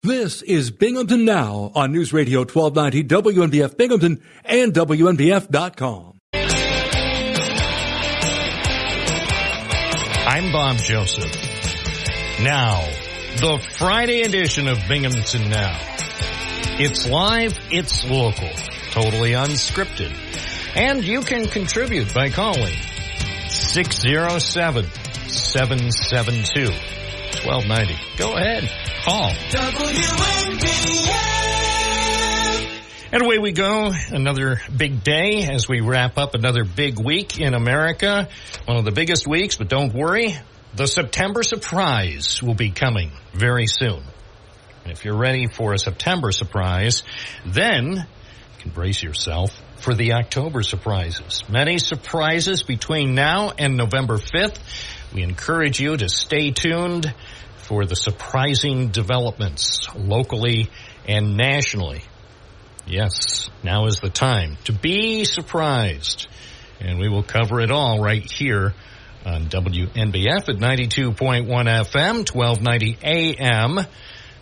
This is Binghamton Now on News Radio 1290 WNBF Binghamton and WNBF.com. I'm Bob Joseph. Now, the Friday edition of Binghamton Now. It's live, it's local, totally unscripted. And you can contribute by calling 607-772-1290. Go ahead, call. WNBF. And away we go. Another big day as we wrap up another big week in America. One of the biggest weeks, but don't worry. The September surprise will be coming very soon. If you're ready for a September surprise, then you can brace yourself for the October surprises. Many surprises between now and November 5th. We encourage you to stay tuned for the surprising developments locally and nationally. Yes, now is the time to be surprised. And we will cover it all right here on WNBF at 92.1 FM, 1290 AM,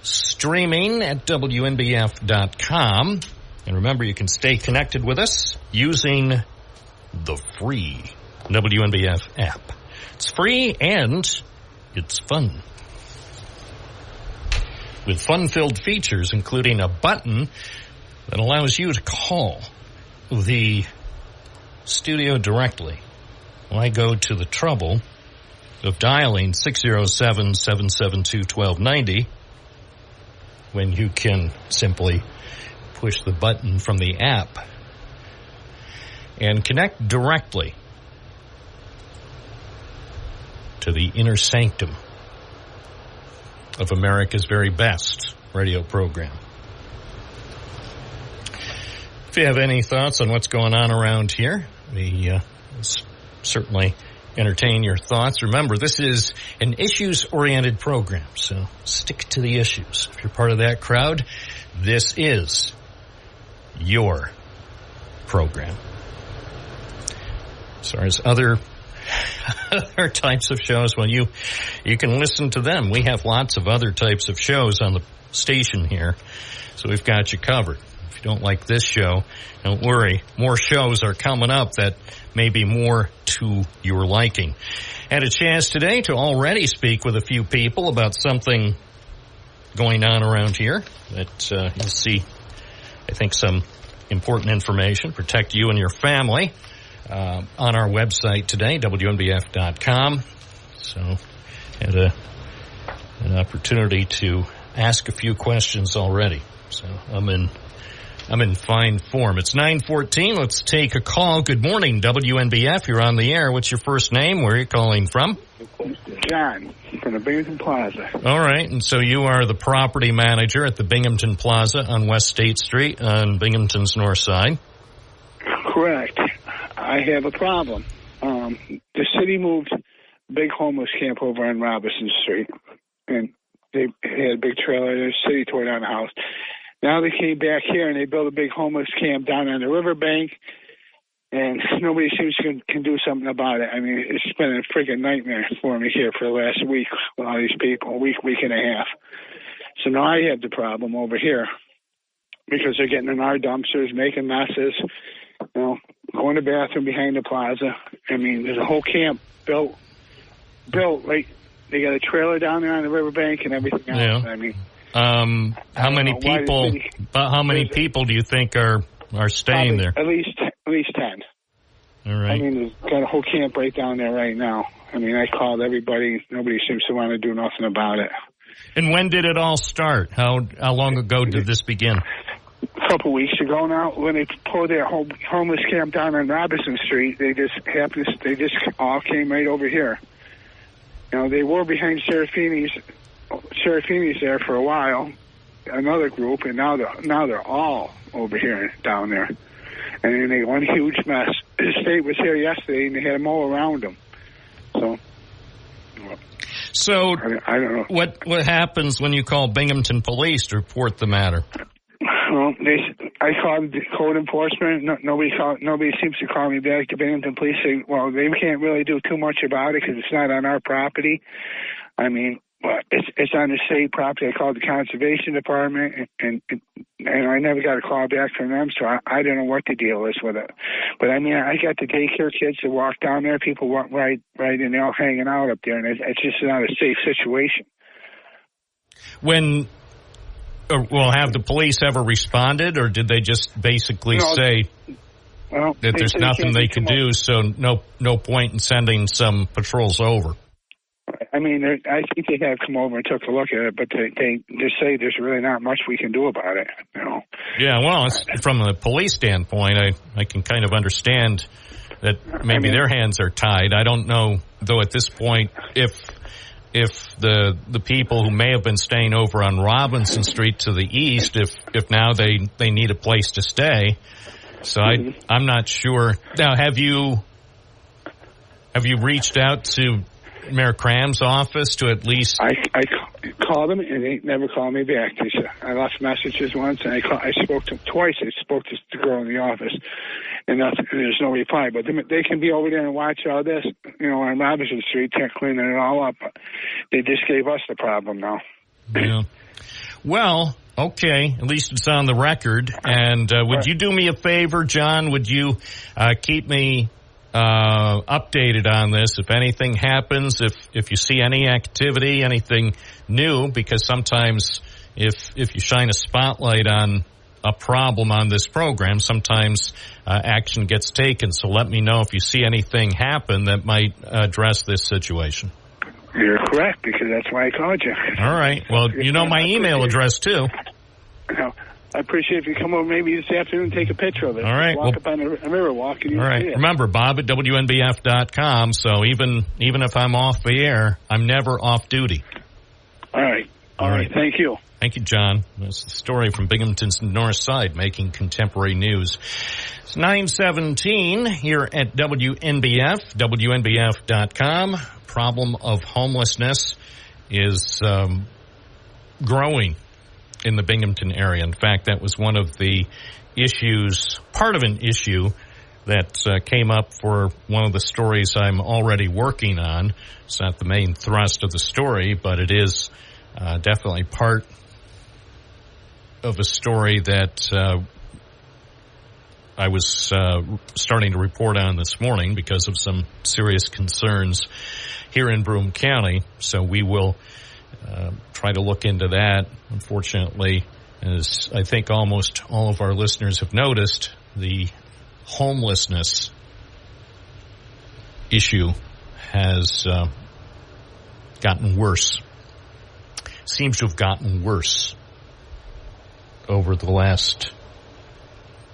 streaming at WNBF.com. And remember, you can stay connected with us using the free WNBF app. It's free and it's fun. With fun-filled features, including a button that allows you to call the studio directly. Why go to the trouble of dialing 607-772-1290 when you can simply push the button from the app and connect directly to the inner sanctum of America's very best radio program. If you have any thoughts on what's going on around here, we certainly entertain your thoughts. Remember, this is an issues-oriented program, so stick to the issues. If you're part of that crowd, this is your program. As far as other types of shows, well, you can listen to them. We have lots of other types of shows on the station here, so we've got you covered. If you don't like this show, don't worry. More shows are coming up that may be more to your liking. Had a chance today to already speak with a few people about something going on around here that you'll see, I think, some important information. Protect you and your family on our website today, WNBF.com. So had an opportunity to ask a few questions already. So I'm in fine form. It's 9:14. Let's take a call. Good morning, WNBF. You're on the air. What's your first name? Where are you calling from? John, from the Binghamton Plaza. All right. And so you are the property manager at the Binghamton Plaza on West State Street on Binghamton's north side. Correct. I have a problem. The city moved a big homeless camp over on Robinson Street, and they had a big trailer. The city tore down the house. Now they came back here and they built a big homeless camp down on the riverbank, and nobody seems to can do something about it. I mean, it's been a freaking nightmare for me here for the last week with all these people, a week and a half. So now I have the problem over here because they're getting in our dumpsters, making messes, going to the bathroom behind the plaza. I mean, there's a whole camp built right. They got a trailer down there on the riverbank and everything else. Yeah. I mean, how many people do you think are staying there? At least 10. All right. I mean, there's got a whole camp right down there right now. I mean, I called everybody. Nobody seems to want to do nothing about it. And when did it all start? How long ago did this begin? A couple weeks ago now, when they pulled their homeless camp down on Robinson Street, they just all came right over here. They were behind Serafini's there for a while, another group, and now they're all over here down there. And then they one huge mess. The state was here yesterday, and they had them all around them. So I don't know. What happens when you call Binghamton Police to report the matter? Well, I called code enforcement. Nobody seems to call me back. The Binghamton Police say, well, they can't really do too much about it because it's not on our property. I mean, Well, it's on the city property. I called the conservation department, and I never got a call back from them, so I don't know what the deal is with it. But I mean, I got the daycare kids that walk down there. People walk right, and they're all hanging out up there, and it's just not a safe situation. When, have the police ever responded, or did they just basically say that there's nothing they can do, so no point in sending some patrols over? I mean, I think they have come over and took a look at it, but they just say there's really not much we can do about it. Yeah, well, from the police standpoint, I can kind of understand that maybe their hands are tied. I don't know, though, at this point, if the people who may have been staying over on Robinson Street to the east, if now they need a place to stay. So I'm not sure. Now, have you reached out to Mayor Cram's office to at least? I called them and they never called me back. They said, I left messages once and I spoke to them twice. I spoke to the girl in the office and there's no reply. But they can be over there and watch all this, on Robinson Street, cleaning it all up. They just gave us the problem now. Yeah. Well, okay. At least it's on the record. And would you do me a favor, John? Would you keep me updated on this if anything happens, if you see any activity, anything new, because sometimes if you shine a spotlight on a problem on this program, sometimes action gets taken. So let me know if you see anything happen that might address this situation. You're correct, because that's why I called you. All right. Well, you know my email address, too. I appreciate if you come over maybe this afternoon and take a picture of it. All right. Walk up on a river walk and you'll see it. Remember, Bob at WNBF.com, so even if I'm off the air, I'm never off duty. All right. All right. Thank you. Thank you, John. That's the story from Binghamton's North Side, making contemporary news. It's 9:17 here at WNBF, WNBF.com. Problem of homelessness is growing in the Binghamton area. In fact, that was one of the issues, part of an issue that came up for one of the stories I'm already working on. It's not the main thrust of the story, but it is definitely part of a story that I was starting to report on this morning because of some serious concerns here in Broome County. So we will try to look into that. Unfortunately, as I think almost all of our listeners have noticed, the homelessness issue has gotten worse. Seems to have gotten worse over the last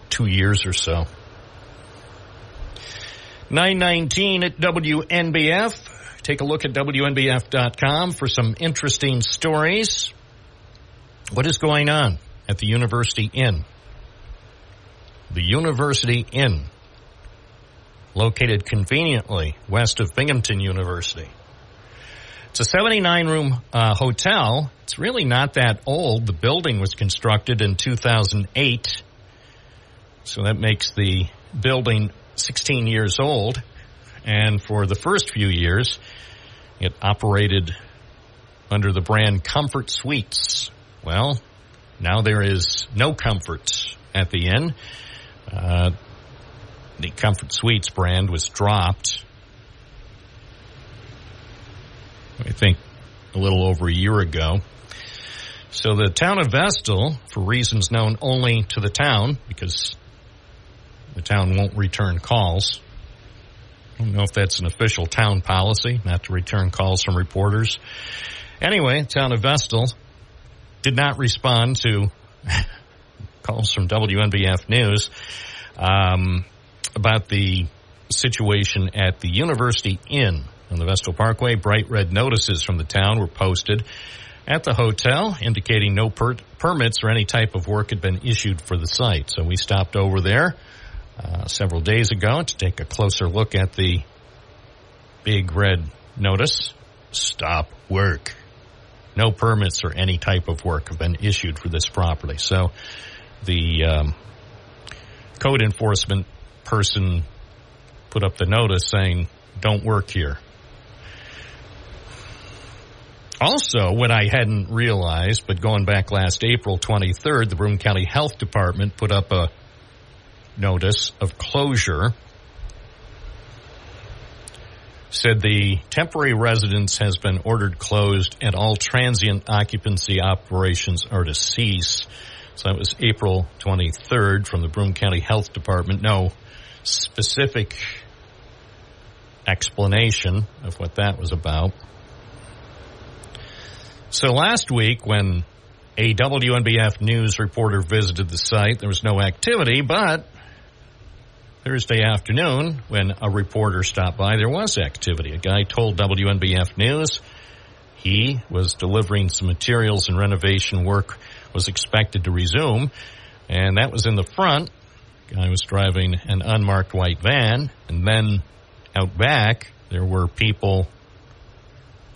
2 years or so. 9:19 at WNBF. Take a look at WNBF.com for some interesting stories. What is going on at the University Inn? The University Inn, located conveniently west of Binghamton University. It's a 79-room hotel. It's really not that old. The building was constructed in 2008. So that makes the building 16 years old. And for the first few years, it operated under the brand Comfort Suites. Well, now there is no comfort at the inn. The Comfort Suites brand was dropped, I think, a little over a year ago. So the town of Vestal, for reasons known only to the town, because the town won't return calls. I don't know if that's an official town policy, not to return calls from reporters. Anyway, the town of Vestal did not respond to calls from WNBF News about the situation at the University Inn on the Vestal Parkway. Bright red notices from the town were posted at the hotel indicating no permits or any type of work had been issued for the site. So we stopped over there several days ago to take a closer look at the big red notice. Stop work. No permits or any type of work have been issued for this property. So the code enforcement person put up the notice saying, don't work here. Also, what I hadn't realized, but going back last April 23rd, the Broome County Health Department put up a notice of closure. Said the temporary residence has been ordered closed and all transient occupancy operations are to cease. So that was April 23rd from the Broome County Health Department. No specific explanation of what that was about. So last week when a WNBF news reporter visited the site, there was no activity, but Thursday afternoon when a reporter stopped by, there was activity. A guy told WNBF News he was delivering some materials and renovation work was expected to resume, and that was in the front. The guy was driving an unmarked white van, and then out back there were people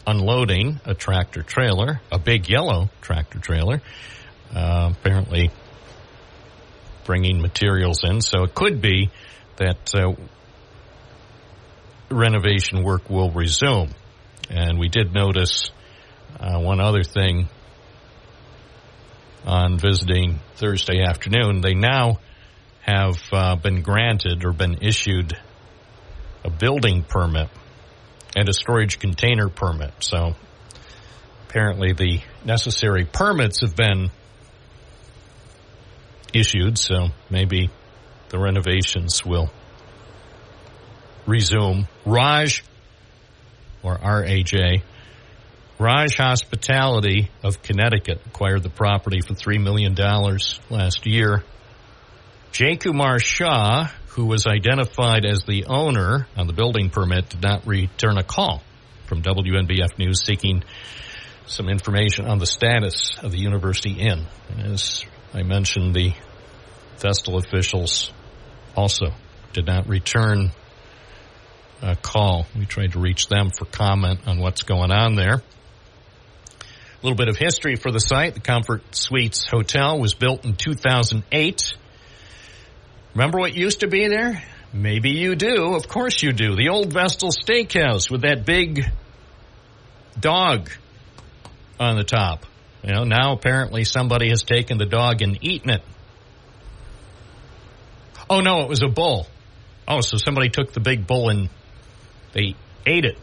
unloading a tractor trailer, a big yellow tractor trailer, apparently bringing materials in. So it could be that renovation work will resume. And we did notice one other thing on visiting Thursday afternoon. They now have been granted or been issued a building permit and a storage container permit. So apparently the necessary permits have been issued, so maybe the renovations will resume. Raj, or R-A-J, Raj Hospitality of Connecticut acquired the property for $3 million last year. Jay Kumar Shah, who was identified as the owner on the building permit, did not return a call from WNBF News seeking some information on the status of the University Inn. And as I mentioned, the Vestal officials also did not return a call. We tried to reach them for comment on what's going on there. A little bit of history for the site. The Comfort Suites Hotel was built in 2008. Remember what used to be there? Maybe you do. Of course you do. The old Vestal Steakhouse with that big dog on the top. You know, now apparently somebody has taken the dog and eaten it. Oh, no, it was a bull. Oh, so somebody took the big bull and they ate it.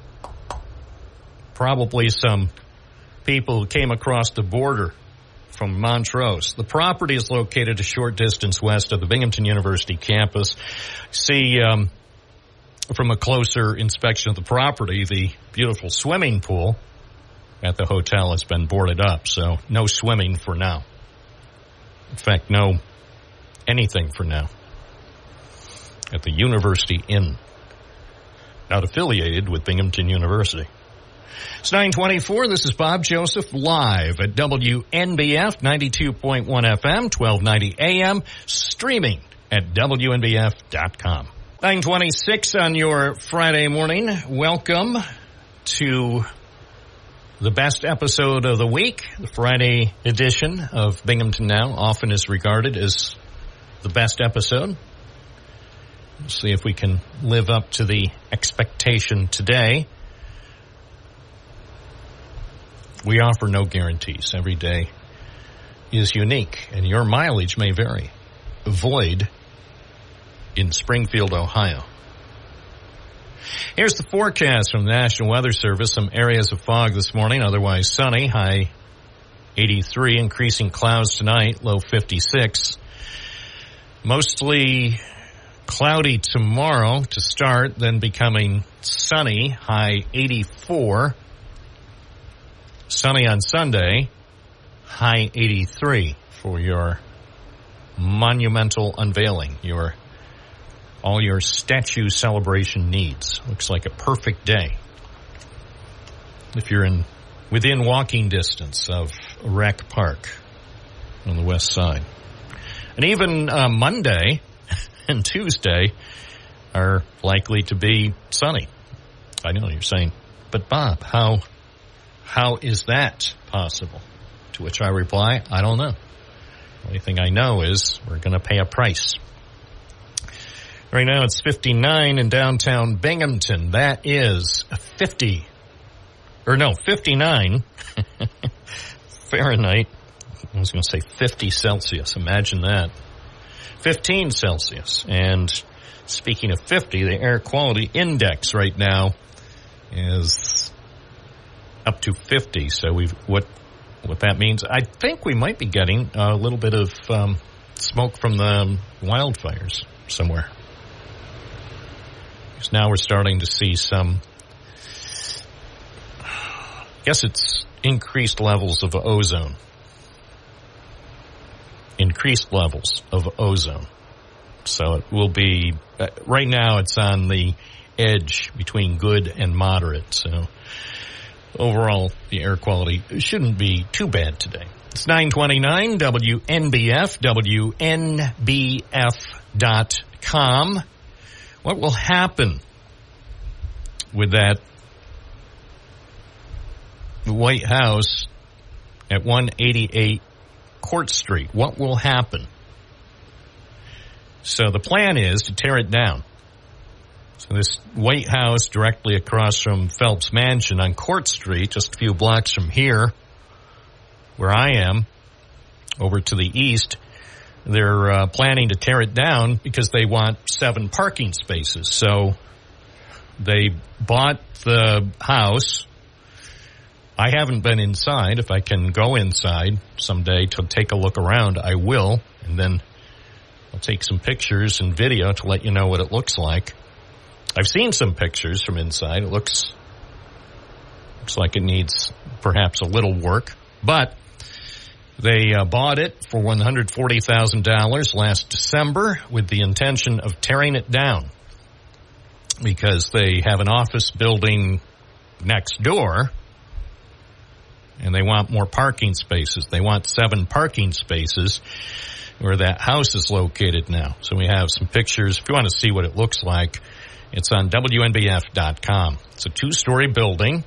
Probably some people who came across the border from Montrose. The property is located a short distance west of the Binghamton University campus. See, from a closer inspection of the property, the beautiful swimming pool at the hotel has been boarded up, so no swimming for now. In fact, no anything for now at the University Inn, not affiliated with Binghamton University. It's 9:24. This is Bob Joseph live at WNBF 92.1 FM, 1290 AM, streaming at WNBF.com. 9:26 on your Friday morning. Welcome to the best episode of the week. The Friday edition of Binghamton Now often is regarded as the best episode. We'll see if we can live up to the expectation today. We offer no guarantees. Every day is unique, and your mileage may vary. Void in Springfield, Ohio. Here's the forecast from the National Weather Service. Some areas of fog this morning, otherwise sunny. High 83, increasing clouds tonight, low 56. Mostly cloudy tomorrow to start, then becoming sunny, high 84. Sunny on Sunday, high 83 for your monumental unveiling, all your statue celebration needs. Looks like a perfect day if you're within walking distance of Rec Park on the west side. And even Monday and Tuesday are likely to be sunny. I know you're saying, but Bob, how is that possible? To which I reply, I don't know. The only thing I know is we're going to pay a price. Right now it's 59 in downtown Binghamton. That is 50 or no, 59 Fahrenheit. I was going to say 50 Celsius. Imagine that. 15 Celsius. And speaking of 50, the air quality index right now is up to 50. So what that means, I think we might be getting a little bit of smoke from the wildfires somewhere. Because now we're starting to see some, I guess it's increased levels of ozone. Increased levels of ozone. So it will be, right now it's on the edge between good and moderate. So overall, the air quality shouldn't be too bad today. It's 9:29, WNBF, WNBF.com. What will happen with that White House at 188 Court Street? What will happen? So the plan is to tear it down. So this White House directly across from Phelps Mansion on Court Street, just a few blocks from here, where I am, over to the east, they're planning to tear it down because they want 7 parking spaces. So they bought the house. I haven't been inside. If I can go inside someday to take a look around, I will. And then I'll take some pictures and video to let you know what it looks like. I've seen some pictures from inside. It looks like it needs perhaps a little work. But they bought it for $140,000 last December with the intention of tearing it down because they have an office building next door and they want more parking spaces. They want 7 parking spaces where that house is located now. So we have some pictures. If you want to see what it looks like, it's on WNBF.com. It's a 2-story building.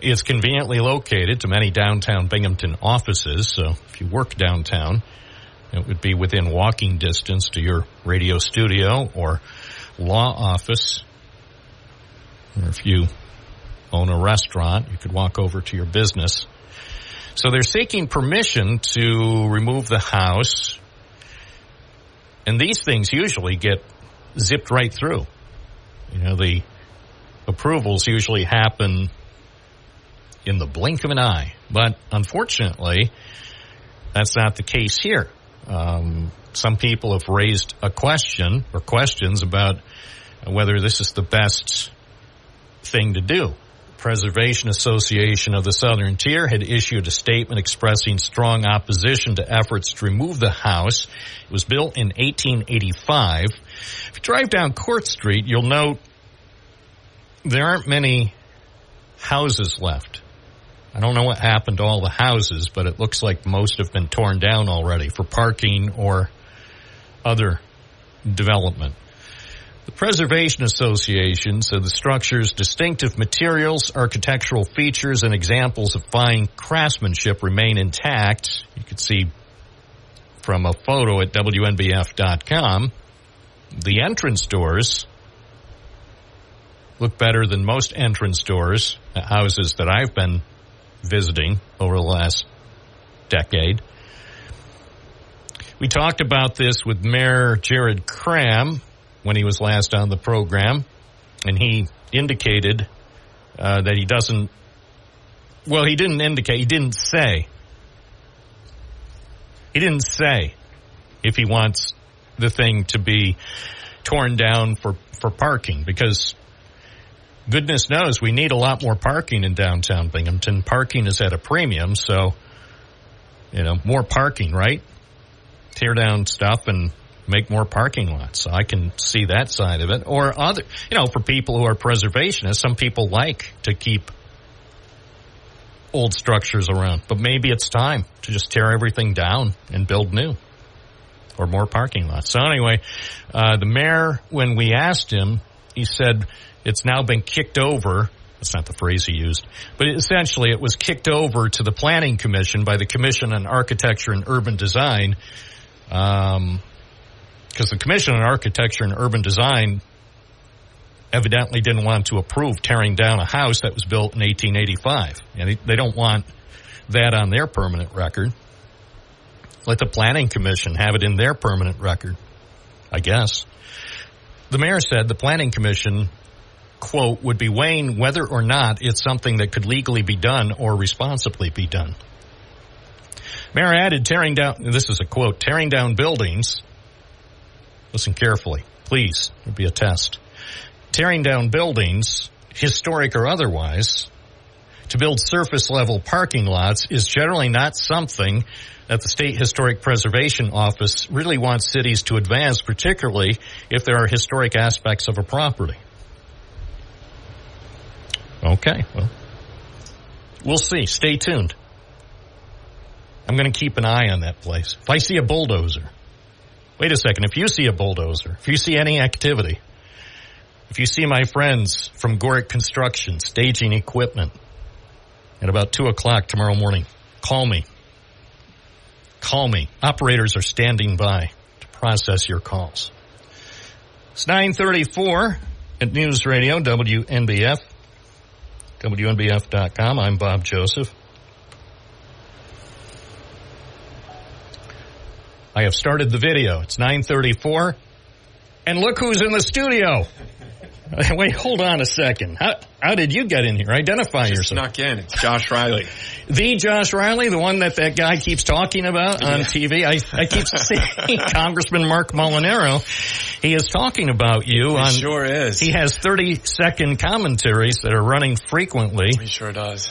It's conveniently located to many downtown Binghamton offices. So if you work downtown, it would be within walking distance to your radio studio or law office. Or if you own a restaurant, you could walk over to your business. So they're seeking permission to remove the house. And these things usually get zipped right through. You know, the approvals usually happen in the blink of an eye. But unfortunately, that's not the case here. Some people have raised a question or questions about whether this is the best thing to do. Preservation Association of the Southern Tier had issued a statement expressing strong opposition to efforts to remove the house. It was built in 1885. If you drive down Court Street, you'll note there aren't many houses left. I don't know what happened to all the houses, but it looks like most have been torn down already for parking or other development. The Preservation Association said the structure's distinctive materials, architectural features, and examples of fine craftsmanship remain intact. You can see from a photo at WNBF.com, the entrance doors look better than most entrance doors at houses that I've been visiting over the last decade. We talked about this with Mayor Jared Cram when he was last on the program, and he indicated that he doesn't, well, he didn't indicate, he didn't say if he wants the thing to be torn down for parking, because goodness knows we need a lot more parking in downtown Binghamton. Parking is at a premium, so, you know, more parking, right? Tear down stuff and make more parking lots. So I can see that side of it. Or other, you know, for people who are preservationists, some people like to keep old structures around. But maybe it's time to just tear everything down and build new or more parking lots. So anyway, the mayor, when we asked him, he said it's now been kicked over. That's not the phrase he used. But essentially it was kicked over to the Planning Commission by the Commission on Architecture and Urban Design, because the Commission on Architecture and Urban Design evidently didn't want to approve tearing down a house that was built in 1885. And they don't want that on their permanent record. Let the Planning Commission have it in their permanent record, I guess. The mayor said the Planning Commission, quote, would be weighing whether or not it's something that could legally be done or responsibly be done. Mayor added, this is a quote, tearing down buildings, listen carefully, please, it'll be a test. Tearing down buildings, historic or otherwise, to build surface-level parking lots is generally not something that the State Historic Preservation Office really wants cities to advance, particularly if there are historic aspects of a property. Okay, well, we'll see. Stay tuned. I'm going to keep an eye on that place. If I see a bulldozer, wait a second, if you see a bulldozer, if you see any activity, if you see my friends from Gorick Construction staging equipment at about 2 o'clock tomorrow morning, call me. Call me. Operators are standing by to process your calls. It's 9:34 at News Radio, WNBF, WNBF.com. I'm Bob Joseph. I have started the video. It's 9:34, and look who's in the studio. Wait, hold on a second. How did you get in here? Identify yourself. Snuck in. It's Josh Riley. The Josh Riley, the one that guy keeps talking about on TV. I keep seeing Congressman Mark Molinaro. He is talking about you. He sure is. He has 30-second commentaries that are running frequently. He sure does.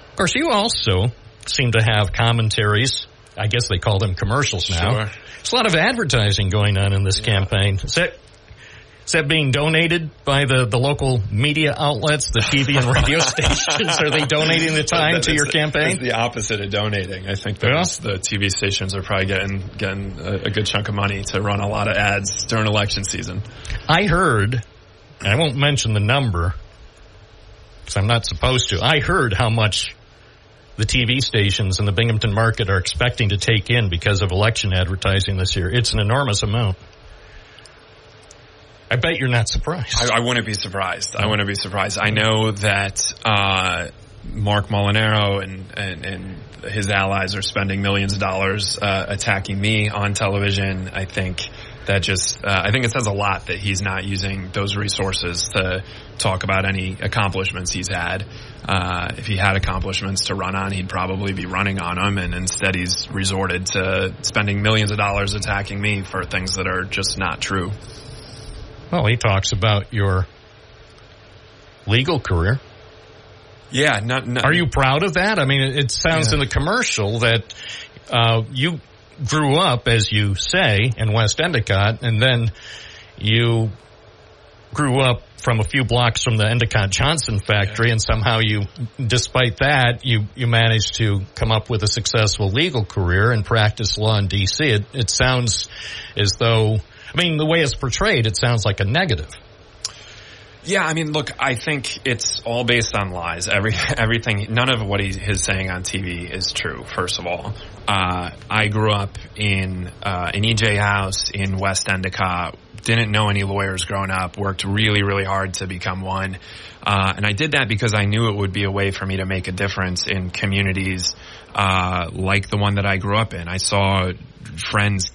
Of course, you also seem to have commentaries. I guess they call them commercials now. Sure. There's a lot of advertising going on in this campaign. Is that being donated by the local media outlets, the TV and radio stations? Are they donating the time to your campaign? It's the opposite of donating. I think the TV stations are probably getting a good chunk of money to run a lot of ads during election season. I heard, and I won't mention the number because I'm not supposed to, I heard how much the TV stations in the Binghamton market are expecting to take in because of election advertising this year. It's an enormous amount. I bet you're not surprised. I wouldn't be surprised. I wouldn't be surprised. I know that Mark Molinaro and his allies are spending millions of dollars attacking me on television. I think that I think it says a lot that he's not using those resources to talk about any accomplishments he's had. If he had accomplishments to run on, he'd probably be running on them, and instead he's resorted to spending millions of dollars attacking me for things that are just not true. Well, he talks about your legal career. Yeah. Are you proud of that? I mean, it sounds in the commercial that you grew up, as you say, in West Endicott, and then you grew up from a few blocks from the Endicott Johnson factory, and somehow despite that, you managed to come up with a successful legal career and practice law in D.C. It sounds as though, I mean, the way it's portrayed, it sounds like a negative. Yeah, I mean, look, I think it's all based on lies. Everything, none of what he's saying on TV is true, first of all. I grew up in an EJ house in West Endicott, didn't know any lawyers growing up, worked really, really hard to become one. And I did that because I knew it would be a way for me to make a difference in communities like the one that I grew up in. I saw friends'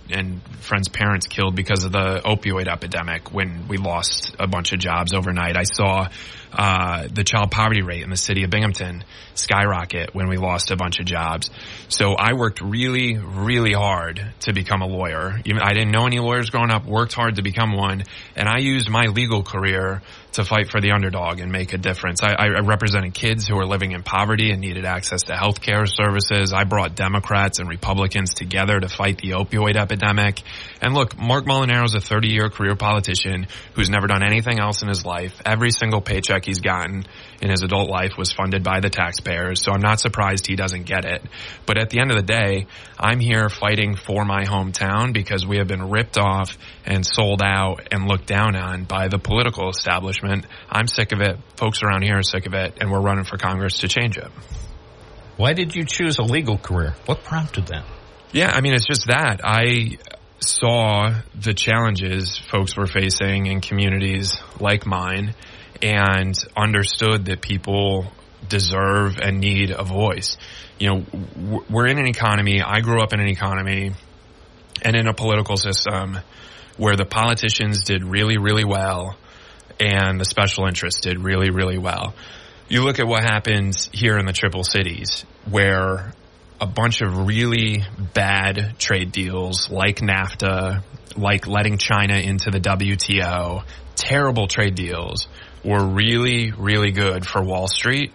parents killed because of the opioid epidemic when we lost a bunch of jobs overnight. I saw the child poverty rate in the city of Binghamton skyrocket when we lost a bunch of jobs. So I worked really, really hard to become a lawyer. I didn't know any lawyers growing up, worked hard to become one, and I used my legal career to fight for the underdog and make a difference. I represented kids who were living in poverty and needed access to health care services. I brought Democrats and Republicans together to fight the opioid epidemic. And look, Mark Molinaro is a 30-year career politician who's never done anything else in his life. Every single paycheck he's gotten in his adult life was funded by the taxpayers, so I'm not surprised he doesn't get it. But at the end of the day, I'm here fighting for my hometown because we have been ripped off and sold out and looked down on by the political establishment. I'm sick of it. Folks around here are sick of it, and we're running for Congress to change it. Why did you choose a legal career? What prompted that? Yeah, I mean, it's just that. saw the challenges folks were facing in communities like mine and understood that people deserve and need a voice. You know, we're in an economy, I grew up in an economy and in a political system where the politicians did really, really well and the special interests did really, really well. You look at what happened here in the Triple Cities, where a bunch of really bad trade deals like NAFTA, like letting China into the WTO, terrible trade deals, were really, really good for Wall Street,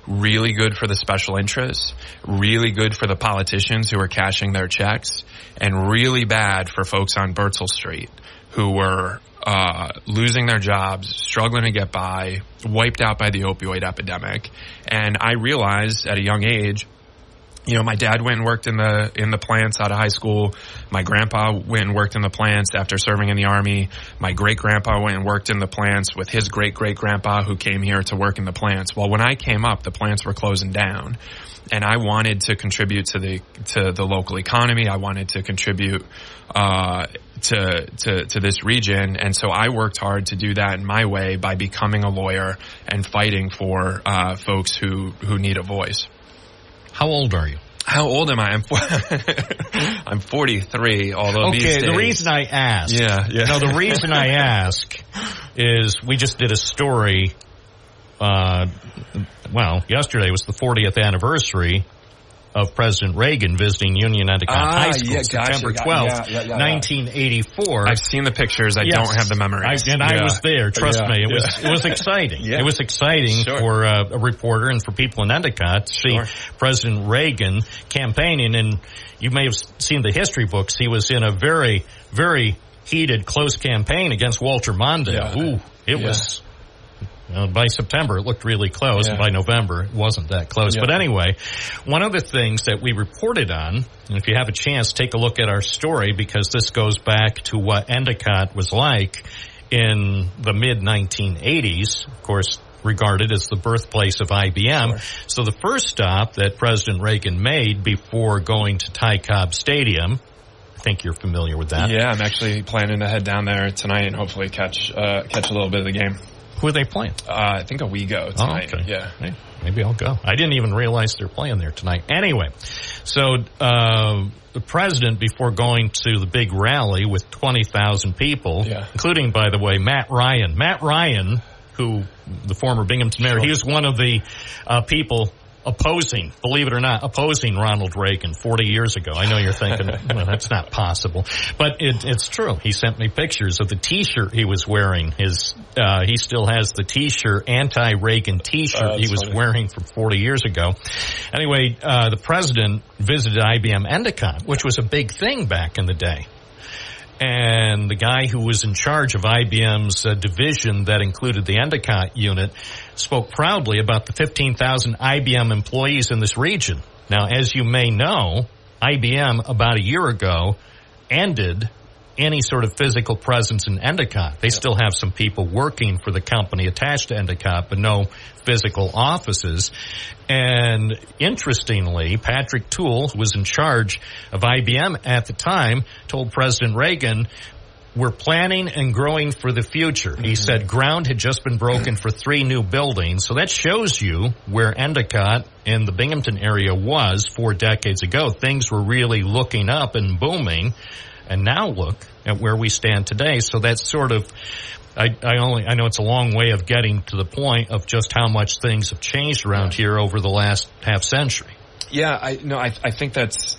really good for the special interests, really good for the politicians who were cashing their checks, and really bad for folks on Bertzel Street who were losing their jobs, struggling to get by, wiped out by the opioid epidemic. And I realized at a young age, you know, my dad went and worked in the plants out of high school. My grandpa went and worked in the plants after serving in the Army. My great-grandpa went and worked in the plants with his great-great-grandpa who came here to work in the plants. Well, when I came up, the plants were closing down. And I wanted to contribute to the local economy. I wanted to contribute to this region. And so I worked hard to do that in my way by becoming a lawyer and fighting for folks who need a voice. How old are you? How old am I? I'm 43, although these days... Okay, the reason I ask... Yeah. No, the reason I ask is we just did a story... yesterday was the 40th anniversary of President Reagan visiting Union Endicott High School, September 12th, 1984. I've seen the pictures. I don't have the memories. I was there. Trust me. It was exciting. It was exciting for a reporter and for people in Endicott to see President Reagan campaigning. And you may have seen the history books. He was in a very, very heated, close campaign against Walter Mondale. It was... by September, it looked really close. By November, it wasn't that close. But anyway, one of the things that we reported on, and if you have a chance, take a look at our story, because this goes back to what Endicott was like in the mid-1980s, of course, regarded as the birthplace of IBM. So the first stop that President Reagan made before going to Ty Cobb Stadium, I think you're familiar with that. Yeah, I'm actually planning to head down there tonight and hopefully catch a little bit of the game. Who are they playing? I think we go tonight. Oh, okay. Yeah. Hey, maybe I'll go. I didn't even realize they're playing there tonight. Anyway, so the president, before going to the big rally with 20,000 people, including, by the way, Matt Ryan, who, the former Binghamton mayor, he was one of the people opposing Ronald Reagan 40 years ago. I know you're thinking, well, that's not possible. But it's true. He sent me pictures of the T-shirt he was wearing. He still has the T-shirt, anti-Reagan T-shirt he was wearing from 40 years ago. Anyway, the president visited IBM Endicott, which was a big thing back in the day. And the guy who was in charge of IBM's division that included the Endicott unit spoke proudly about the 15,000 IBM employees in this region. Now, as you may know, IBM about a year ago ended any sort of physical presence in Endicott. They still have some people working for the company attached to Endicott, but no physical offices. And interestingly, Patrick Toole, who was in charge of IBM at the time, told President Reagan, "We're planning and growing for the future." He said ground had just been broken for 3 new buildings. So that shows you where Endicott and the Binghamton area was 4 decades ago. Things were really looking up and booming. And now look at where we stand today. So that's sort of, I know it's a long way of getting to the point of just how much things have changed around here over the last half century. Yeah, I think that's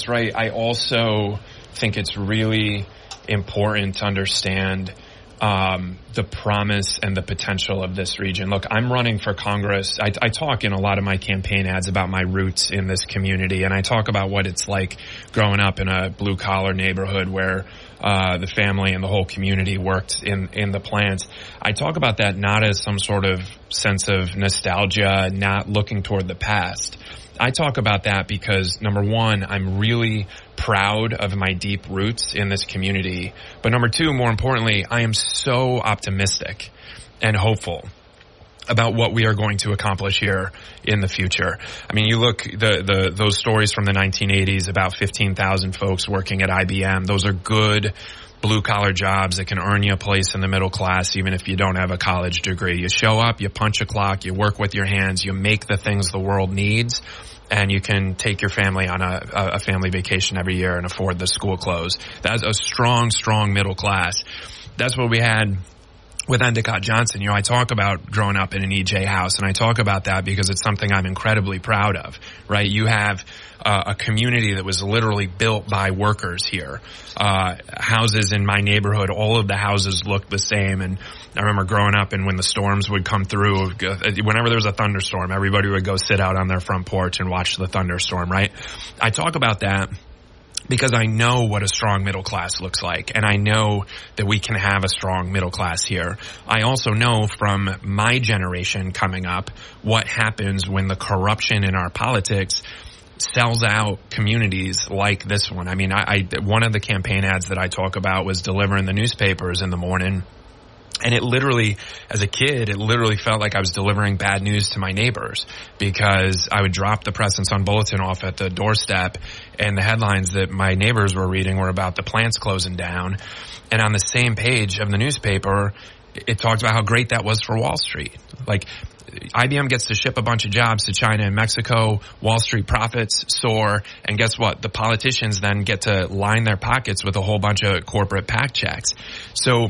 right. I also think it's really important to understand the promise and the potential of this region. Look, I'm running for Congress. I talk in a lot of my campaign ads about my roots in this community, and I talk about what it's like growing up in a blue-collar neighborhood where the family and the whole community worked in the plants. I talk about that not as some sort of sense of nostalgia, not looking toward the past. I talk about that because, number one, I'm really proud of my deep roots in this community. But number two, more importantly, I am so optimistic and hopeful about what we are going to accomplish here in the future. I mean, you look those stories from the 1980s about 15,000 folks working at IBM. Those are good blue-collar jobs that can earn you a place in the middle class even if you don't have a college degree. You show up, you punch a clock, you work with your hands, you make the things the world needs, and you can take your family on a family vacation every year and afford the school clothes. That's a strong, strong middle class. That's what we had with Endicott Johnson. You know, I talk about growing up in an EJ house, and I talk about that because it's something I'm incredibly proud of, right? You have a community that was literally built by workers here. Houses in my neighborhood, all of the houses looked the same. And I remember growing up, and when the storms would come through, whenever there was a thunderstorm, everybody would go sit out on their front porch and watch the thunderstorm, right? I talk about that because I know what a strong middle class looks like, and I know that we can have a strong middle class here. I also know from my generation coming up what happens when the corruption in our politics sells out communities like this one. I mean, one of the campaign ads that I talk about was delivering the newspapers in the morning. And it literally, as a kid, it literally felt like I was delivering bad news to my neighbors, because I would drop the Press and Sun Bulletin off at the doorstep, and the headlines that my neighbors were reading were about the plants closing down. And on the same page of the newspaper, it talked about how great that was for Wall Street. Like, IBM gets to ship a bunch of jobs to China and Mexico, Wall Street profits soar, and guess what? The politicians then get to line their pockets with a whole bunch of corporate PAC checks. So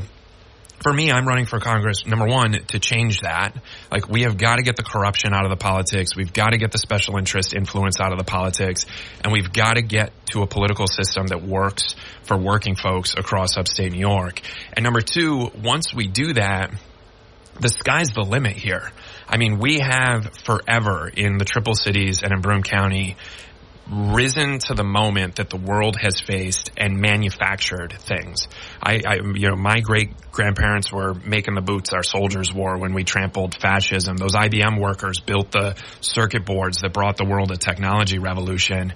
for me, I'm running for Congress, number one, to change that. Like, we have got to get the corruption out of the politics. We've got to get the special interest influence out of the politics. And we've got to get to a political system that works for working folks across upstate New York. And number two, once we do that, the sky's the limit here. I mean, we have forever in the Triple Cities and in Broome County risen to the moment that the world has faced and manufactured things. My great-grandparents were making the boots our soldiers wore when we trampled fascism. Those IBM workers built the circuit boards that brought the world a technology revolution.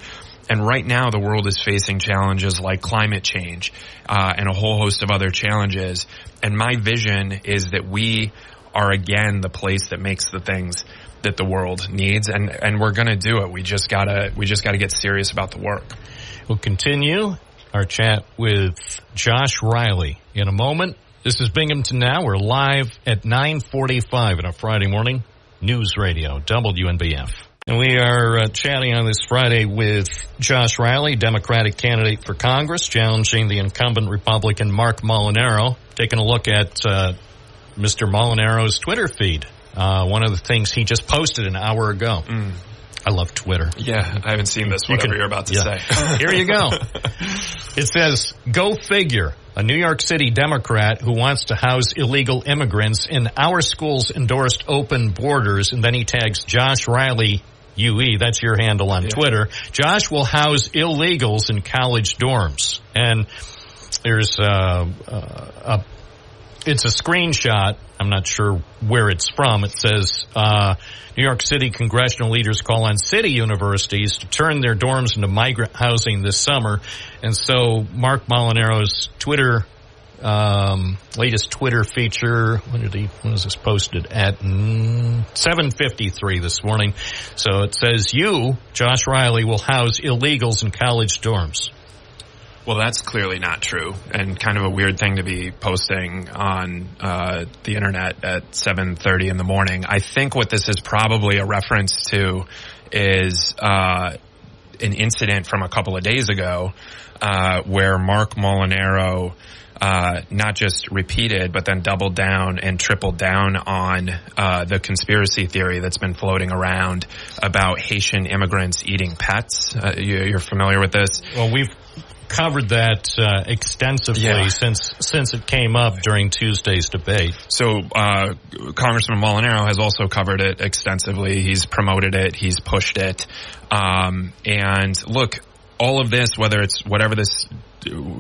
And right now, the world is facing challenges like climate change and a whole host of other challenges. And my vision is that we are, again, the place that makes the things that the world needs, and we're going to do it. We just gotta get serious about the work. We'll continue our chat with Josh Riley in a moment. This is Binghamton Now. We're live at 9:45 on a Friday morning. News Radio, WNBF. And we are chatting on this Friday with Josh Riley, Democratic candidate for Congress, challenging the incumbent Republican Mark Molinaro. Taking a look at Mr. Molinaro's Twitter feed. One of the things he just posted an hour ago. I love Twitter. Yeah, I haven't seen this, whatever you're about to say. Here you go. It says, go figure, a New York City Democrat who wants to house illegal immigrants in our schools endorsed open borders. And then he tags Josh Riley, UE, that's your handle on Twitter. Josh will house illegals in college dorms. And there's it's a screenshot. I'm not sure where it's from. It says, New York City congressional leaders call on city universities to turn their dorms into migrant housing this summer. And so Mark Molinaro's Twitter, latest Twitter feature, when was this posted? At 7:53 this morning. So it says, Josh Riley, will house illegals in college dorms. Well, that's clearly not true, and kind of a weird thing to be posting on the internet at 7:30 in the morning. I think what this is probably a reference to is an incident from a couple of days ago where Mark Molinaro not just repeated, but then doubled down and tripled down on the conspiracy theory that's been floating around about Haitian immigrants eating pets. You're familiar with this? Well, we've covered that extensively since it came up during Tuesday's debate. So Congressman Molinaro has also covered it extensively. He's promoted it. He's pushed it. And look, all of this, whether it's whatever this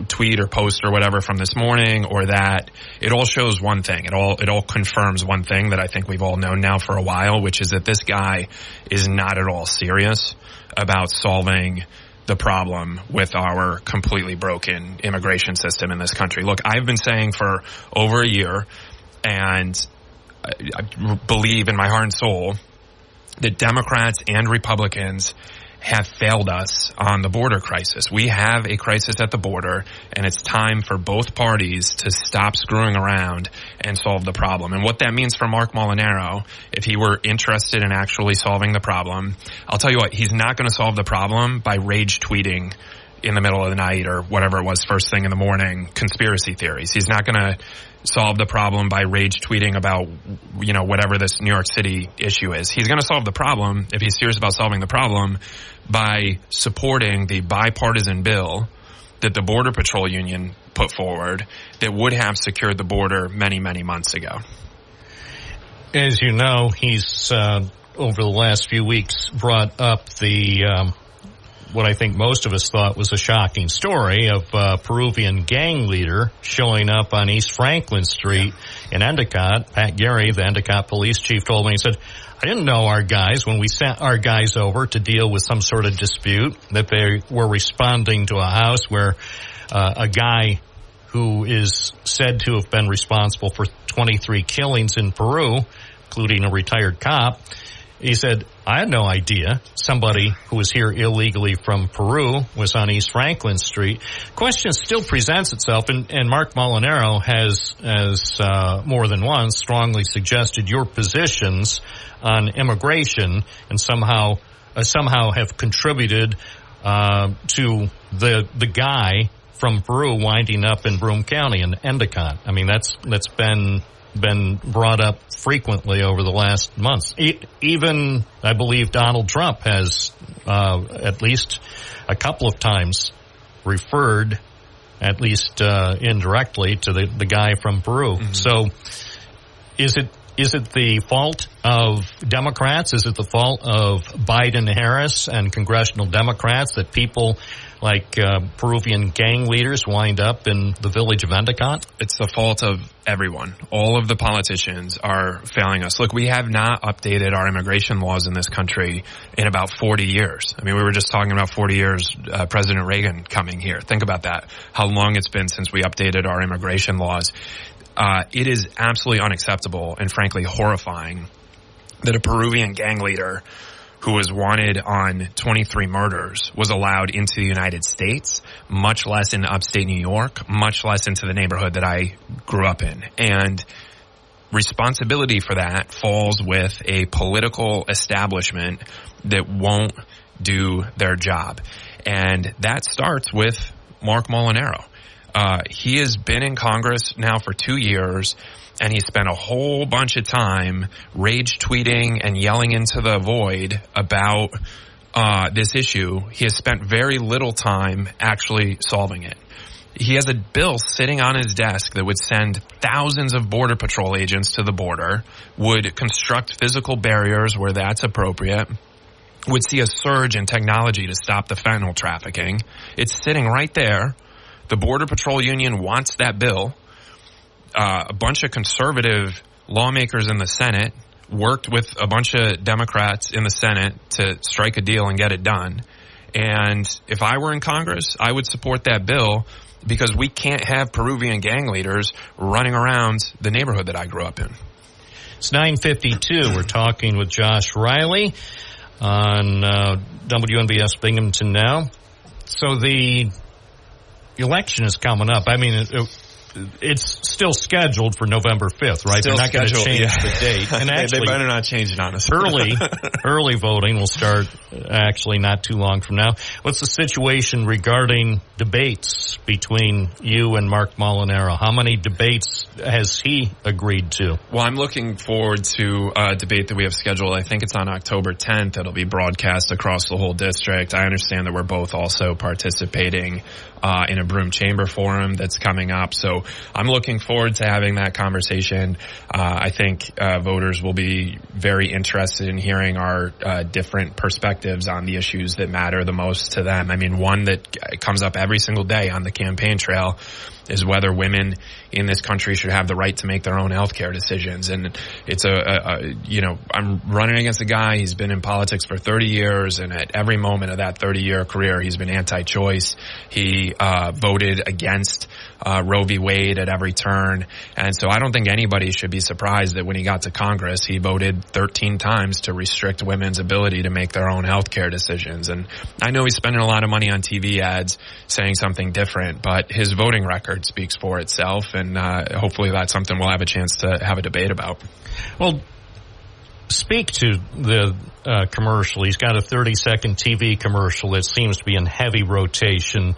tweet or post or whatever from this morning or that, it all shows one thing. It all confirms one thing that I think we've all known now for a while, which is that this guy is not at all serious about solving the problem with our completely broken immigration system in this country. Look, I've been saying for over a year, and I believe in my heart and soul that Democrats and Republicans have failed us on the border crisis. We have a crisis at the border, and it's time for both parties to stop screwing around and solve the problem. And what that means for Mark Molinaro, if he were interested in actually solving the problem, I'll tell you what, he's not going to solve the problem by rage tweeting in the middle of the night or whatever it was, first thing in the morning, conspiracy theories. He's not going to solve the problem by rage tweeting about, whatever this New York City issue is. He's going to solve the problem, if he's serious about solving the problem, by supporting the bipartisan bill that the Border Patrol Union put forward that would have secured the border many, many months ago. As you know, he's, over the last few weeks, brought up the, what I think most of us thought was a shocking story of a Peruvian gang leader showing up on East Franklin Street in Endicott. Pat Gary, the Endicott police chief, told me, he said, I didn't know our guys, when we sent our guys over to deal with some sort of dispute, that they were responding to a house where a guy who is said to have been responsible for 23 killings in Peru, including a retired cop. He said, I had no idea somebody who was here illegally from Peru was on East Franklin Street. Question still presents itself, and Mark Molinaro has more than once strongly suggested your positions on immigration and somehow have contributed to the guy from Peru winding up in Broome County in Endicott. I mean, that's been brought up frequently over the last months. Even, I believe, Donald Trump has at least a couple of times referred, at least indirectly, to the guy from Peru. Mm-hmm. So is it the fault of Democrats? Is it the fault of Biden-Harris and congressional Democrats that people like Peruvian gang leaders wind up in the village of Endicott? It's the fault of everyone. All of the politicians are failing us. Look, we have not updated our immigration laws in this country in about 40 years. I mean, we were just talking about 40 years, President Reagan coming here. Think about that, how long it's been since we updated our immigration laws. It is absolutely unacceptable and frankly horrifying that a Peruvian gang leader who was wanted on 23 murders was allowed into the United States, much less in upstate New York, much less into the neighborhood that I grew up in. And responsibility for that falls with a political establishment that won't do their job. And that starts with Mark Molinaro. He has been in Congress now for 2 years, and he spent a whole bunch of time rage tweeting and yelling into the void about this issue. He has spent very little time actually solving it. He has a bill sitting on his desk that would send thousands of Border Patrol agents to the border, would construct physical barriers where that's appropriate, would see a surge in technology to stop the fentanyl trafficking. It's sitting right there. The Border Patrol Union wants that bill. A bunch of conservative lawmakers in the Senate worked with a bunch of Democrats in the Senate to strike a deal and get it done. And if I were in Congress, I would support that bill because we can't have Peruvian gang leaders running around the neighborhood that I grew up in. It's 9:52. We're talking with Josh Riley on WNBF Binghamton now. So the election is coming up. I mean, it's still scheduled for November 5th, right? Still They're not going to change the date. And actually, they better not change it on us. early voting will start actually not too long from now. What's the situation regarding debates between you and Mark Molinaro? How many debates has he agreed to? Well, I'm looking forward to a debate that we have scheduled. I think it's on October 10th. It'll be broadcast across the whole district. I understand that we're both also participating in a Broome Chamber Forum that's coming up. So I'm looking forward to having that conversation. I think voters will be very interested in hearing our different perspectives on the issues that matter the most to them. I mean, one that comes up every single day on the campaign trail is whether women in this country should have the right to make their own healthcare decisions. And it's I'm running against a guy. He's been in politics for 30 years, and at every moment of that 30-year career, he's been anti-choice. He voted against Roe v. Wade at every turn. And so I don't think anybody should be surprised that when he got to Congress, he voted 13 times to restrict women's ability to make their own health care decisions. And I know he's spending a lot of money on TV ads saying something different, but his voting record speaks for itself. And hopefully that's something we'll have a chance to have a debate about. Well, speak to the commercial. He's got a 30-second TV commercial that seems to be in heavy rotation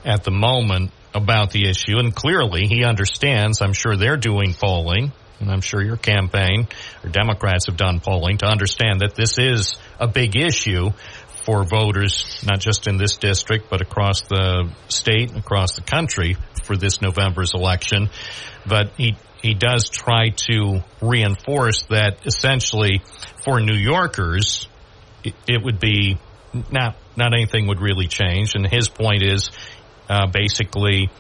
at the moment about the issue. And clearly he understands. I'm sure they're doing polling, and I'm sure your campaign or Democrats have done polling to understand that this is a big issue for voters, not just in this district, but across the state and across the country for this November's election. But he does try to reinforce that essentially for New Yorkers, it would be not anything would really change. And his point is basically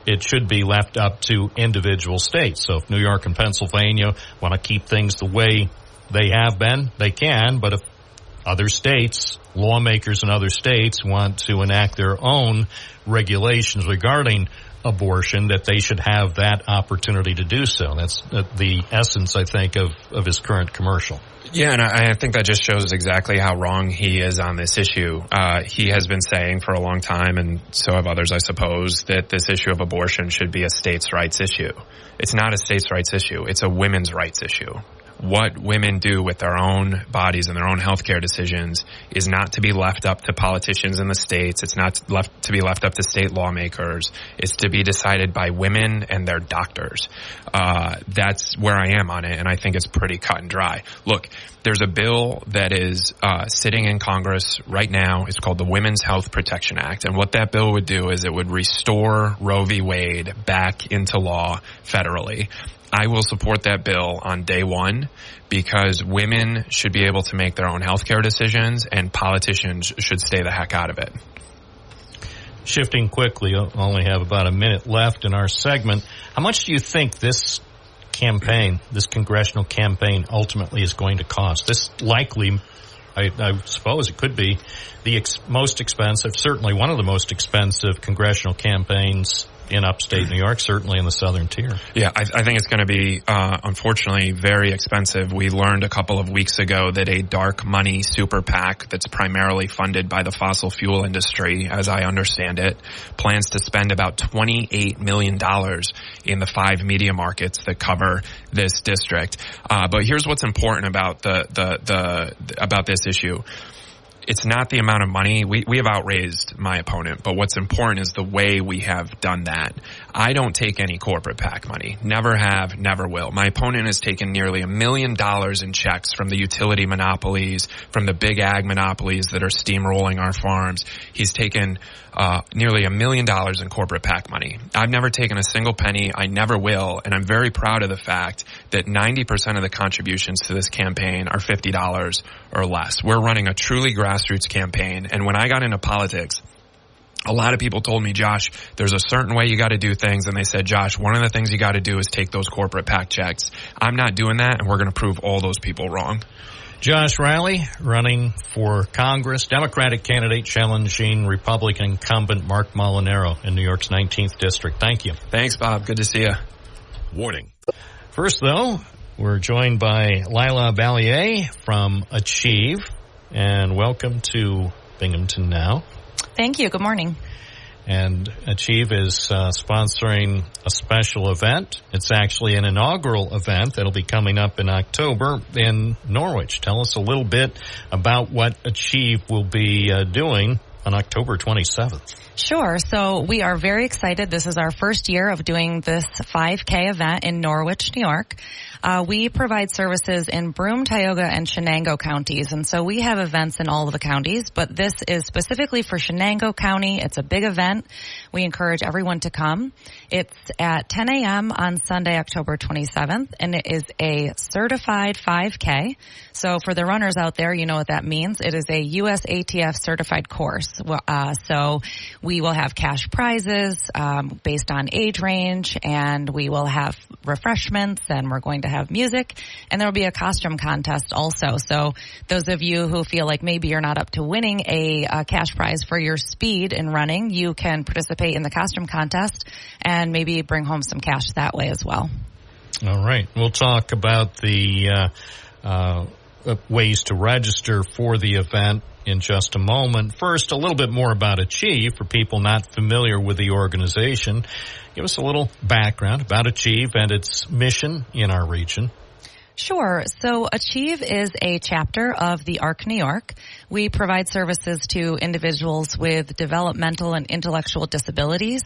it should be left up to individual states. So if New York and Pennsylvania want to keep things the way they have been, they can. But if other states, lawmakers in other states want to enact their own regulations regarding abortion, that they should have that opportunity to do so. That's the essence, I think, of his current commercial. Yeah, and I think that just shows exactly how wrong he is on this issue. He has been saying for a long time, and so have others, I suppose, that this issue of abortion should be a states' rights issue. It's not a states' rights issue. It's a women's rights issue. What women do with their own bodies and their own healthcare decisions is not to be left up to politicians in the states. It's not to be left up to state lawmakers. It's to be decided by women and their doctors. That's where I am on it, and I think it's pretty cut and dry. Look, there's a bill that is sitting in Congress right now. It's called the Women's Health Protection Act, and what that bill would do is it would restore Roe v. Wade back into law federally. I will support that bill on day one because women should be able to make their own health care decisions and politicians should stay the heck out of it. Shifting quickly, I only have about a minute left in our segment. How much do you think this campaign, this congressional campaign, ultimately is going to cost? This likely, I suppose it could be the most expensive, certainly one of the most expensive congressional campaigns in upstate New York, certainly in the southern tier. Yeah, I think it's going to be, unfortunately, very expensive. We learned a couple of weeks ago that a dark money super PAC that's primarily funded by the fossil fuel industry, as I understand it, plans to spend about $28 million in the 5 media markets that cover this district. But here's what's important about about this issue. It's not the amount of money. We have outraised my opponent, but what's important is the way we have done that. I don't take any corporate PAC money. Never have, never will. My opponent has taken nearly $1 million in checks from the utility monopolies, from the big ag monopolies that are steamrolling our farms. He's taken nearly $1 million in corporate PAC money. I've never taken a single penny. I never will. And I'm very proud of the fact that 90% of the contributions to this campaign are $50 or less. We're running a truly grassroots campaign. And when I got into politics, a lot of people told me, Josh, there's a certain way you got to do things. And they said, Josh, one of the things you got to do is take those corporate PAC checks. I'm not doing that, and we're going to prove all those people wrong. Josh Riley, running for Congress, Democratic candidate challenging Republican incumbent Mark Molinaro in New York's 19th District. Thank you. Thanks, Bob. Good to see you. Warning. First, though, we're joined by Lila Ballier from Achieve. And welcome to Binghamton Now. Thank you. Good morning. And Achieve is sponsoring a special event. It's actually an inaugural event that'll be coming up in October in Norwich. Tell us a little bit about what Achieve will be doing on October 27th. Sure. So we are very excited. This is our first year of doing this 5K event in Norwich, New York. We provide services in Broome, Tioga, and Shenango counties. And so we have events in all of the counties, but this is specifically for Shenango County. It's a big event. We encourage everyone to come. It's at 10 a.m. on Sunday, October 27th, and it is a certified 5K. So for the runners out there, you know what that means. It is a USATF certified course. So we will have cash prizes based on age range, and we will have refreshments, and we're going to have music, and there will be a costume contest also. So those of you who feel like maybe you're not up to winning a cash prize for your speed in running, you can participate in the costume contest and maybe bring home some cash that way as well. All right. We'll talk about the ways to register for the event in just a moment. First, a little bit more about Achieve for people not familiar with the organization. Give us a little background about Achieve and its mission in our region. Sure. So Achieve is a chapter of the ARC New York. We provide services to individuals with developmental and intellectual disabilities.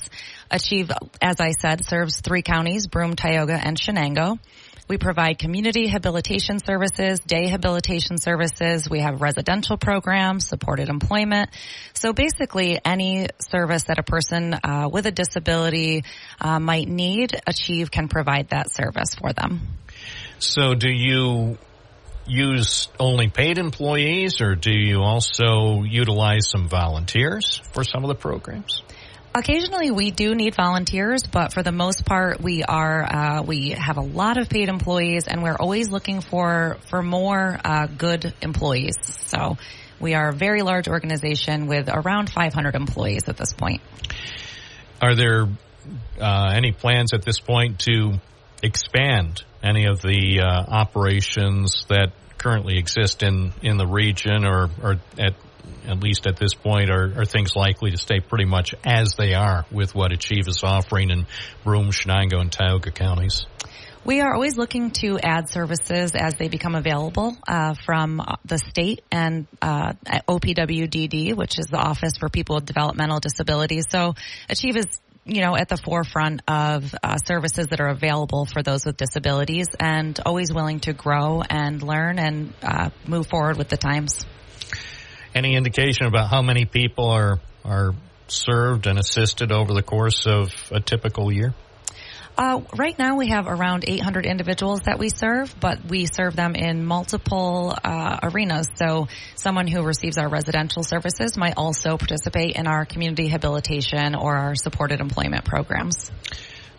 Achieve, as I said, serves 3 counties, Broome, Tioga, and Shenango. We provide community habilitation services, day habilitation services. We have residential programs, supported employment. So basically any service that a person with a disability might need, Achieve can provide that service for them. So do you use only paid employees, or do you also utilize some volunteers for some of the programs? Occasionally we do need volunteers, but for the most part we have a lot of paid employees, and we're always looking for more good employees. So we are a very large organization with around 500 employees at this point. Are there any plans at this point to expand any of the operations that currently exist in the region, or at least at this point, are things likely to stay pretty much as they are with what Achieve is offering in Broome, Shenango, and Tioga counties? We are always looking to add services as they become available from the state and OPWDD, which is the Office for People with Developmental Disabilities. So Achieve is at the forefront of services that are available for those with disabilities, and always willing to grow and learn and move forward with the times. Any indication about how many people are served and assisted over the course of a typical year? Right now we have around 800 individuals that we serve, but we serve them in multiple arenas. So someone who receives our residential services might also participate in our community habilitation or our supported employment programs.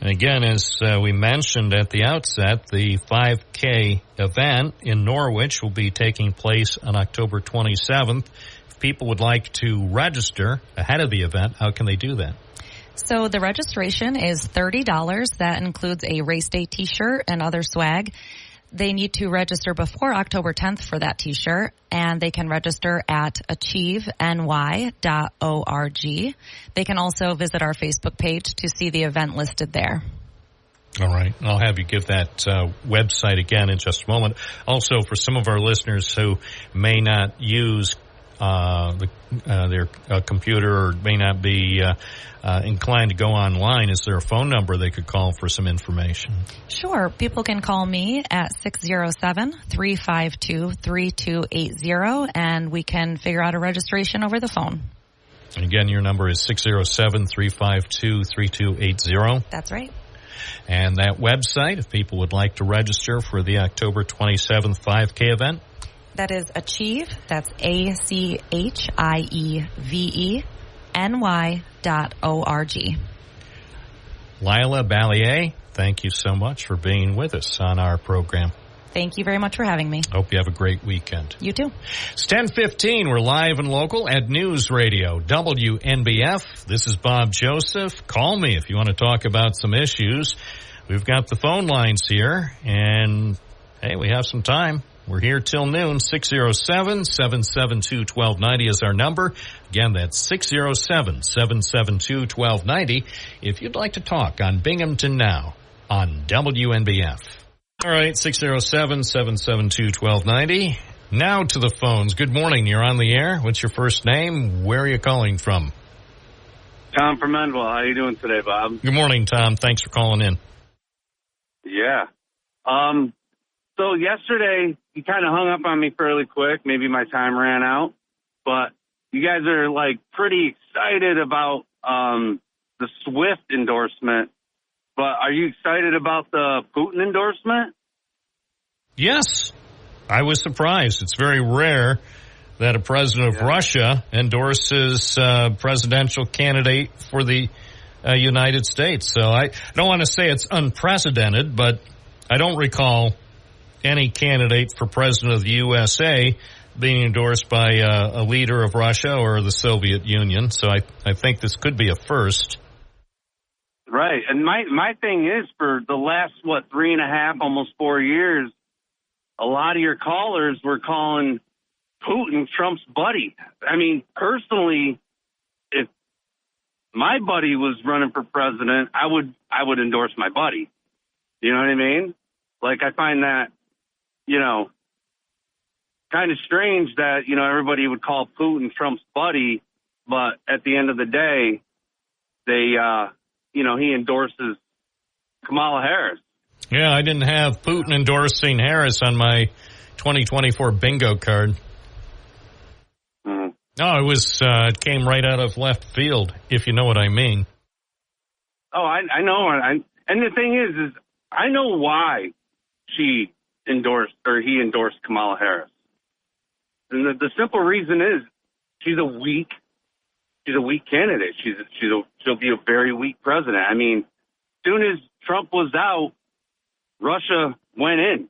And again, as we mentioned at the outset, the 5K event in Norwich will be taking place on October 27th. If people would like to register ahead of the event, how can they do that? So the registration is $30. That includes a race day T-shirt and other swag. They need to register before October 10th for that T-shirt, and they can register at achieveny.org. They can also visit our Facebook page to see the event listed there. All right. I'll have you give that website again in just a moment. Also, for some of our listeners who may not use their computer or may not be inclined to go online, is there a phone number they could call for some information? Sure. People can call me at 607-352-3280, and we can figure out a registration over the phone. And again, your number is 607-352-3280. That's right. And that website, if people would like to register for the October 27th 5K event? That is Achieve. That's ACHIEVENY.org. Lila Ballier, thank you so much for being with us on our program. Thank you very much for having me. Hope you have a great weekend. You too. It's 10:15. We're live and local at News Radio WNBF. This is Bob Joseph. Call me if you want to talk about some issues. We've got the phone lines here, and hey, we have some time. We're here till noon. 607-772-1290 is our number. Again, that's 607-772-1290 if you'd like to talk on Binghamton Now on WNBF. All right, 607-772-1290. Now to the phones. Good morning. You're on the air. What's your first name? Where are you calling from? Tom from Menville. How are you doing today, Bob? Good morning, Tom. Thanks for calling in. Yeah. So yesterday, you kind of hung up on me fairly quick. Maybe my time ran out. But you guys are, pretty excited about the SWIFT endorsement. But are you excited about the Putin endorsement? Yes. I was surprised. It's very rare that a president of Russia endorses a presidential candidate for the United States. So I don't want to say it's unprecedented, but I don't recall any candidate for president of the USA being endorsed by a leader of Russia or the Soviet Union. So I think this could be a first. Right. And my thing is, for the last, 3.5, almost 4 years, a lot of your callers were calling Putin Trump's buddy. I mean, personally, if my buddy was running for president, I would endorse my buddy. You know what I mean? Like, I find that, kind of strange that, everybody would call Putin Trump's buddy, but at the end of the day, they, he endorses Kamala Harris. Yeah, I didn't have Putin endorsing Harris on my 2024 bingo card. No, it came right out of left field, if you know what I mean. Oh, I know. And the thing is I know why he endorsed Kamala Harris. And the simple reason is she's a weak candidate. She'll be a very weak president. I mean, as soon as Trump was out, Russia went in.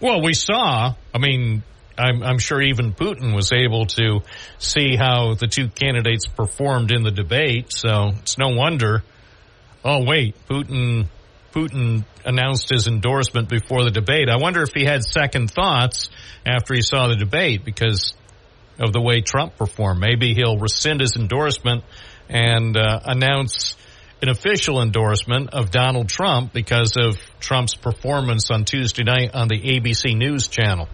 Well, we saw, I'm sure even Putin was able to see how the two candidates performed in the debate, so it's no wonder. Oh, wait, Putin announced his endorsement before the debate. I wonder if he had second thoughts after he saw the debate because of the way Trump performed. Maybe he'll rescind his endorsement and announce an official endorsement of Donald Trump because of Trump's performance on Tuesday night on the ABC News channel.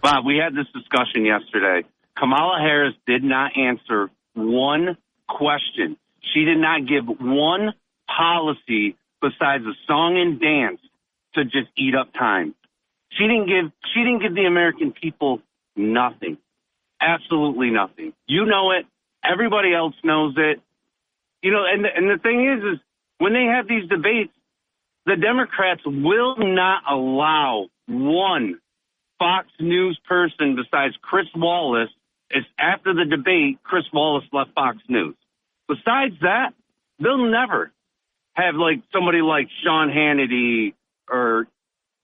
Bob, we had this discussion yesterday. Kamala Harris did not answer one question. She did not give one policy besides a song and dance to just eat up time. She didn't give the American people nothing. Absolutely nothing. You know it. Everybody else knows it. And the thing is when they have these debates, the Democrats will not allow one Fox News person besides Chris Wallace. Is after the debate, Chris Wallace left Fox News. Besides that, they'll never have somebody like Sean Hannity or,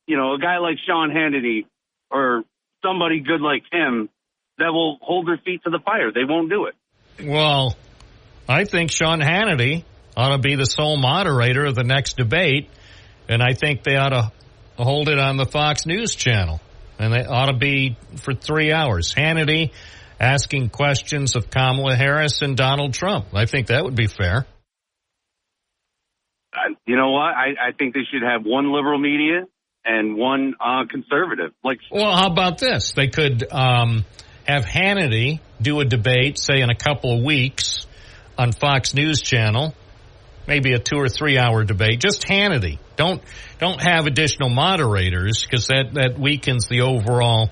a guy like Sean Hannity or somebody good like him that will hold their feet to the fire. They won't do it. Well, I think Sean Hannity ought to be the sole moderator of the next debate, and I think they ought to hold it on the Fox News channel. And they ought to be for 3 hours. Hannity asking questions of Kamala Harris and Donald Trump. I think that would be fair. You know what? I think they should have one liberal media and one conservative. Well, how about this? They could have Hannity do a debate, say in a couple of weeks on Fox News channel, maybe a 2 or 3 hour debate. Just Hannity. Don't have additional moderators because that weakens the overall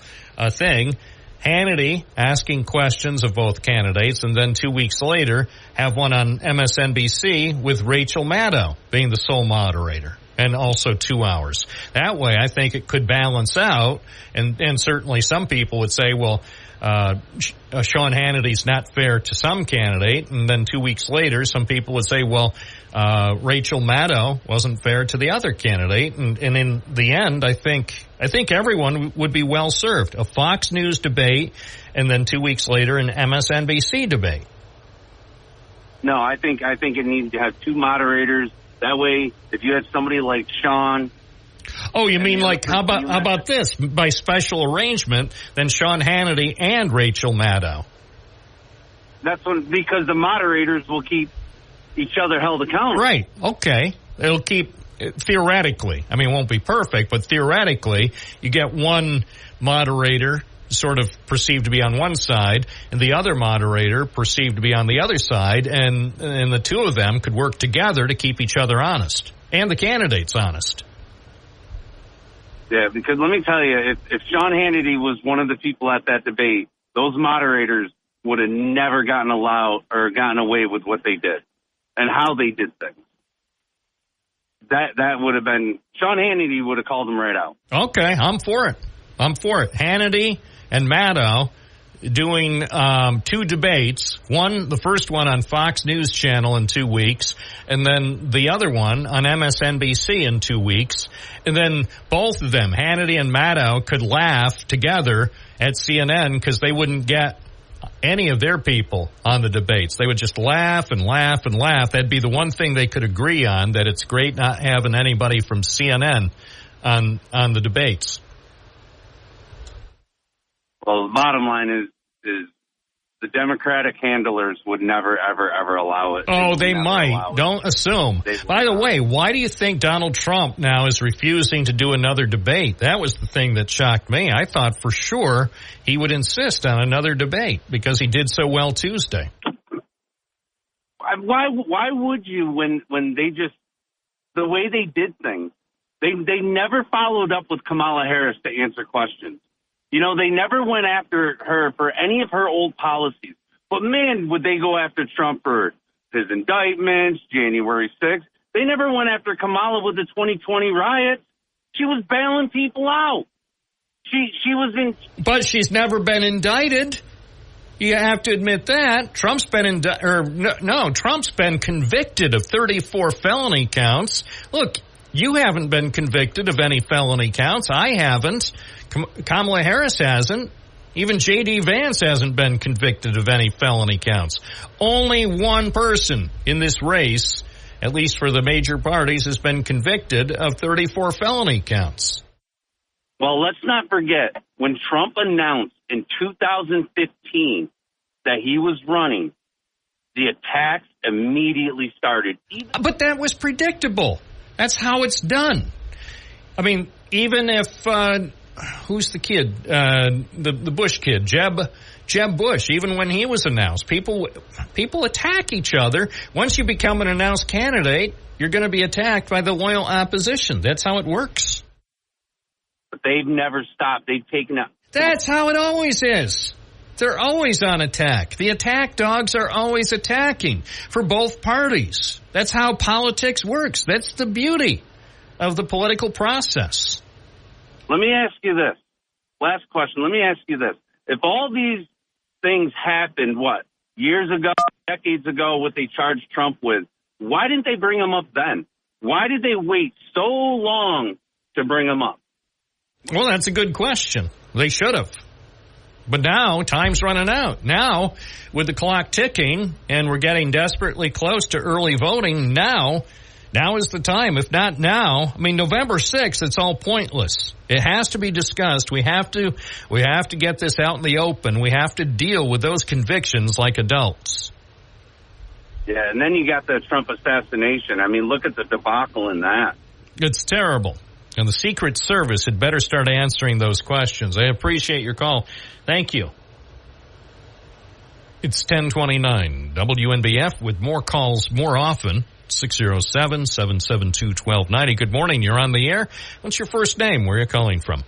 thing. Hannity asking questions of both candidates, and then 2 weeks later have one on MSNBC with Rachel Maddow being the sole moderator, and also 2 hours. That way, I think it could balance out, and certainly some people would say, well, Sean Hannity's not fair to some candidate, and then 2 weeks later, some people would say, well, Rachel Maddow wasn't fair to the other candidate, and in the end, I think everyone would be well served. A Fox News debate, and then 2 weeks later, an MSNBC debate. No, I think it needs to have two moderators. That way, if you had somebody like Sean. Oh, you mean how about this? By special arrangement, then Sean Hannity and Rachel Maddow. Because the moderators will keep each other held accountable. Right. Okay. It'll keep, theoretically, it won't be perfect, but theoretically, you get one moderator sort of perceived to be on one side and the other moderator perceived to be on the other side, and the two of them could work together to keep each other honest and the candidates honest. Yeah, because let me tell you, if Sean Hannity was one of the people at that debate, those moderators would have never gotten away with what they did and how they did things. That would have been, Sean Hannity would have called them right out. Okay, I'm for it. Hannity and Maddow doing 2 debates. The first one on Fox News Channel in 2 weeks, and then the other one on MSNBC in 2 weeks. And then both of them, Hannity and Maddow, could laugh together at CNN because they wouldn't get any of their people on the debates. They would just laugh and laugh and laugh. That'd be the one thing they could agree on, that it's great not having anybody from CNN on the debates. Well, the bottom line is the Democratic handlers would never, ever, ever allow it. Oh, they might. Don't assume. By the way, why do you think Donald Trump now is refusing to do another debate? That was the thing that shocked me. I thought for sure he would insist on another debate because he did so well Tuesday. Why would you when they just, the way they did things, they never followed up with Kamala Harris to answer questions. You know, they never went after her for any of her old policies. But, man, would they go after Trump for his indictments, January 6th. They never went after Kamala with the 2020 riots. She was bailing people out. She was in... But she's never been indicted. You have to admit that. Trump's been Trump's been convicted of 34 felony counts. Look, you haven't been convicted of any felony counts. I haven't. Kamala Harris hasn't. Even J.D. Vance hasn't been convicted of any felony counts. Only one person in this race, at least for the major parties, has been convicted of 34 felony counts. Well, let's not forget, when Trump announced in 2015 that he was running, the attacks immediately started. But that was predictable. That's how it's done. I mean, even if... who's the kid? The Bush kid, Jeb Bush. Even when he was announced, people attack each other. Once you become an announced candidate, you're going to be attacked by the loyal opposition. That's how it works. But they've never stopped. They've taken up. That's how it always is. They're always on attack. The attack dogs are always attacking for both parties. That's how politics works. That's the beauty of the political process. Let me ask you this. Last question. Let me ask you this. If all these things happened, years ago, decades ago, what they charged Trump with, why didn't they bring him up then? Why did they wait so long to bring him up? Well, that's a good question. They should have. But now, time's running out. Now, with the clock ticking, and we're getting desperately close to early voting, now is the time. If not now, November 6th, it's all pointless. It has to be discussed. We have to get this out in the open. We have to deal with those convictions like adults. Yeah, and then you got the Trump assassination. Look at the debacle in that. It's terrible. And the Secret Service had better start answering those questions. I appreciate your call. Thank you. It's 10:29. WNBF with more calls more often. 607-772-1290. Good morning. You're on the air. What's your first name? Where are you calling from?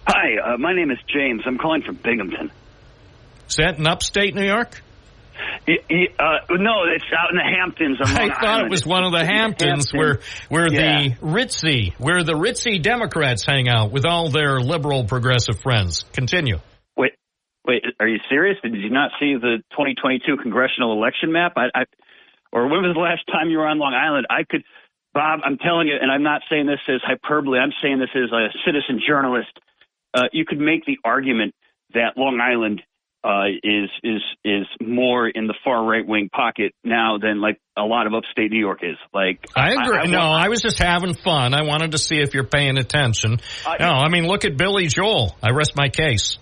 Hi, my name is James. I'm calling from Binghamton. Is that in upstate New York? No, it's out in the Hamptons. I thought it was one of the Hamptons where the ritzy Democrats hang out with all their liberal progressive friends. Continue. Wait, are you serious? Did you not see the 2022 congressional election map? Or when was the last time you were on Long Island? Bob, I'm telling you, and I'm not saying this as hyperbole, I'm saying this as a citizen journalist. You could make the argument that Long Island is more in the far right wing pocket now than like a lot of upstate New York is. I agree. I was just having fun. I wanted to see if you're paying attention. Look at Billy Joel. I rest my case.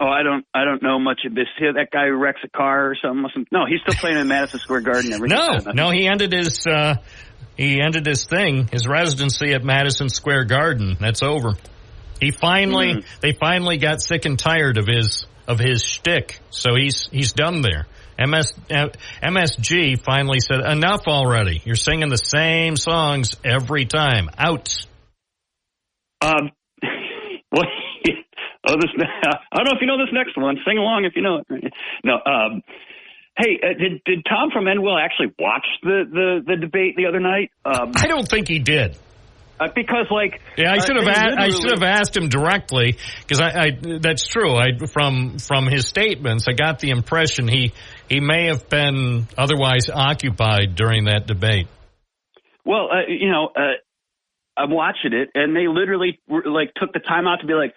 Oh, I don't know much of this. That guy who wrecks a car or something. No, he's still playing in Madison Square Garden. No, he ended his thing, his residency at Madison Square Garden. That's over. They finally got sick and tired of his shtick, so he's done there. MSG finally said, enough already. You're singing the same songs every time. Out. What? I don't know if you know this next one. Sing along if you know it. No. Hey, did Tom from Enwell actually watch the debate the other night? I don't think he did. Because, like, I should have asked him directly, because that's true. From his statements, I got the impression he may have been otherwise occupied during that debate. Well, I'm watching it, and they literally took the time out to be like,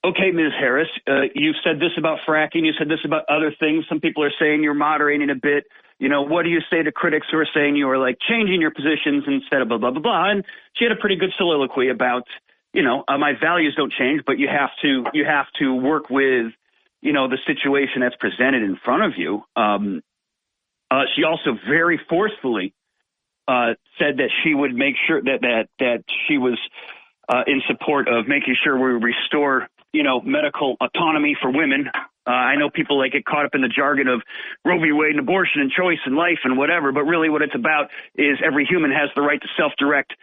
okay, Ms. Harris, you said this about fracking, you said this about other things. Some people are saying you're moderating a bit. What do you say to critics who are saying you are changing your positions instead of blah, blah, blah, blah? And she had a pretty good soliloquy about, my values don't change, but you have to work with, the situation that's presented in front of you. She also very forcefully said that she would make sure that she was in support of making sure we restore, medical autonomy for women. I know people get caught up in the jargon of Roe v. Wade and abortion and choice and life and whatever, but really what it's about is every human has the right to self-direct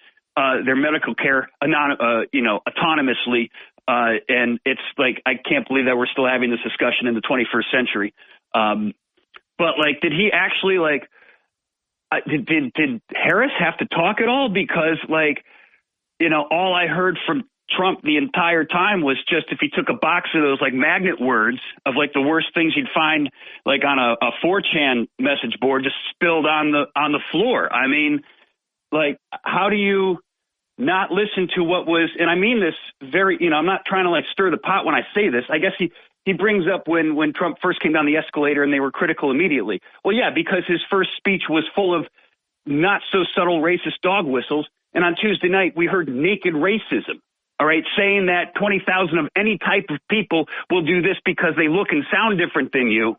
their medical care, autonomously. And it's I can't believe that we're still having this discussion in the 21st century. But did he actually did Harris have to talk at all? Because all I heard from Trump the entire time was just if he took a box of those magnet words of the worst things you'd find on a 4chan message board just spilled on the floor. I mean, how do you not listen to what was, and I mean this very, I'm not trying to stir the pot when I say this. I guess he brings up when Trump first came down the escalator and they were critical immediately. Well, yeah, because his first speech was full of not so subtle racist dog whistles. And on Tuesday night, we heard naked racism. All right, saying that 20,000 of any type of people will do this because they look and sound different than you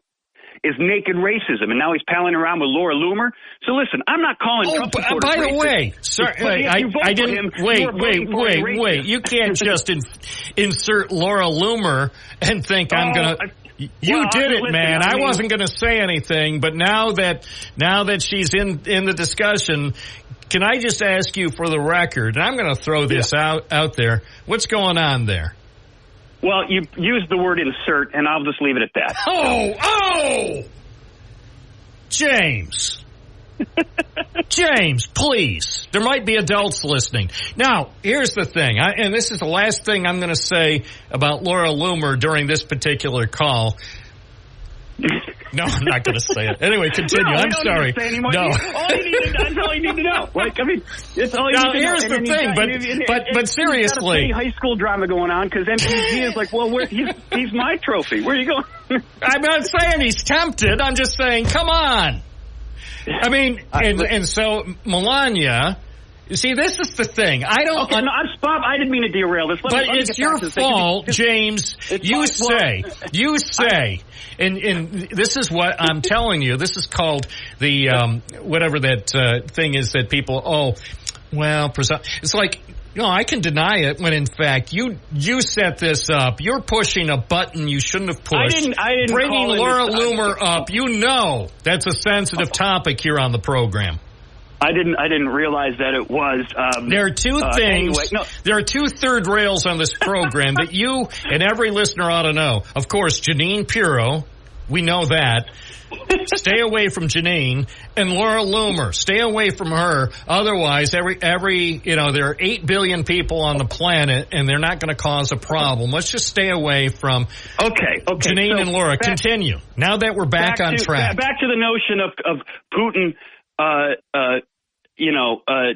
is naked racism. And now he's palling around with Laura Loomer. So listen, I'm not calling Trump supporters by the racist. way, sorry, I didn't. Wait. You can't just insert Laura Loomer and think I'm going to. You did it, man. I wasn't going to say anything, but now that she's in the discussion, can I just ask you for the record, and I'm going to throw this out there, what's going on there? Well, you used the word insert, and I'll just leave it at that. Oh! James. James, please. There might be adults listening. Now, here's the thing, and this is the last thing I'm going to say about Laura Loomer during this particular call. No, I'm not going to say it. Anyway, continue. I'm sorry. No. That's all you need to know. It's all you need to know. Now, here's the thing, but seriously. Got a high school drama going on because MPG is he's my trophy. Where are you going? I'm not saying he's tempted. I'm just saying, come on. I mean, and so Melania. You see, this is the thing. Bob, I didn't mean to derail this. But it's your fault, James. You say, and this is what I'm telling you. This is called the whatever that thing is that people. It's I can deny it when in fact you set this up. You're pushing a button you shouldn't have pushed. I didn't bringing Laura Loomer up. That's a sensitive topic here on the program. I didn't realize that it was. There are two things. Anyway, no. There are two third rails on this program that you and every listener ought to know. Of course, Janine Pirro, we know that. Stay away from Janine. And Laura Loomer, stay away from her. Otherwise, there are 8 billion people on the planet, and they're not going to cause a problem. Let's just stay away from Janine and Laura. Continue. Now that we're back on track. Back to the notion of Putin.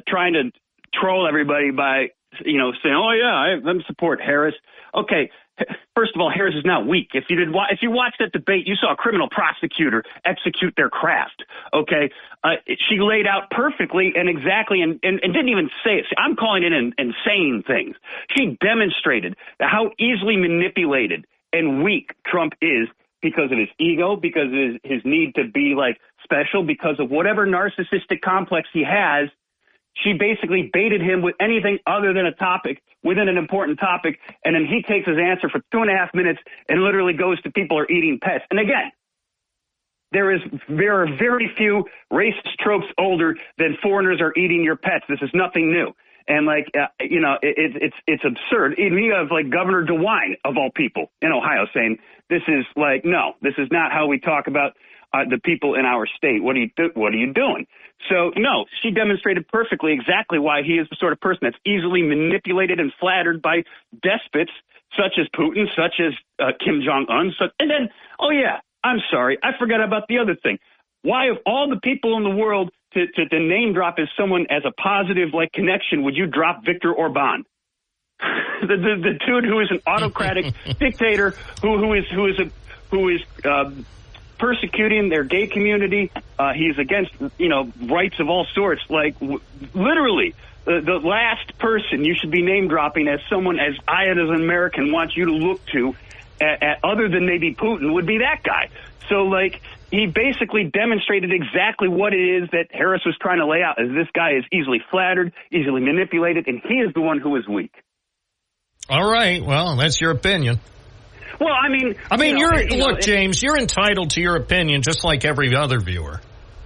Trying to troll everybody by, saying, "Oh yeah, I support Harris." Okay, first of all, Harris is not weak. If you watched that debate, you saw a criminal prosecutor execute their craft. Okay, she laid out perfectly and exactly, and didn't even say it. I'm calling it insane things. She demonstrated how easily manipulated and weak Trump is because of his ego, because of his need to be special, because of whatever narcissistic complex he has. She basically baited him with anything other than a topic within an important topic, and then he takes his answer for 2.5 minutes and literally goes to people are eating pets. And again, there are very few racist tropes older than foreigners are eating your pets. This is nothing new. And it's absurd. Even you have Governor DeWine of all people in Ohio saying this is no, this is not how we talk about the people in our state. What are you doing? So, no, she demonstrated perfectly exactly why he is the sort of person that's easily manipulated and flattered by despots such as Putin, such as Kim Jong-un. And then, oh, yeah, I'm sorry, I forgot about the other thing. Why, of all the people in the world to name drop as someone as a positive connection, would you drop Viktor Orban? the dude who is an autocratic dictator who is persecuting their gay community. He's against rights of all sorts. Literally, the last person you should be name dropping as someone as I as an American want you to look to, other than maybe Putin, would be that guy. So he basically demonstrated exactly what it is that Harris was trying to lay out, as this guy is easily flattered, easily manipulated, and he is the one who is weak. All right. Well, that's your opinion. Well, I mean, look, James, you're entitled to your opinion just like every other viewer.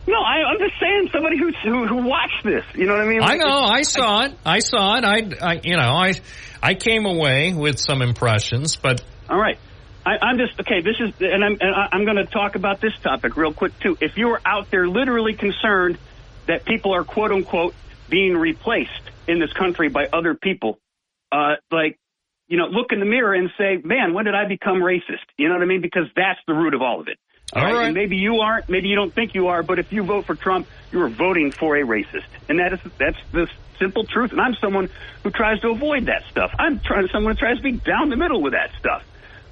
No, I'm just saying somebody who watched this. You know what I mean? I know. I saw it. I came away with some impressions, but all right. I'm just okay. This is, and I'm going to talk about this topic real quick too. If you are out there literally concerned that people are quote unquote being replaced in this country by other people, look in the mirror and say, man, when did I become racist? You know what I mean? Because that's the root of all of it. All right. And maybe you aren't. Maybe you don't think you are. But if you vote for Trump, you are voting for a racist, and that's the simple truth. And I'm someone who tries to avoid that stuff. Someone who tries to be down the middle with that stuff.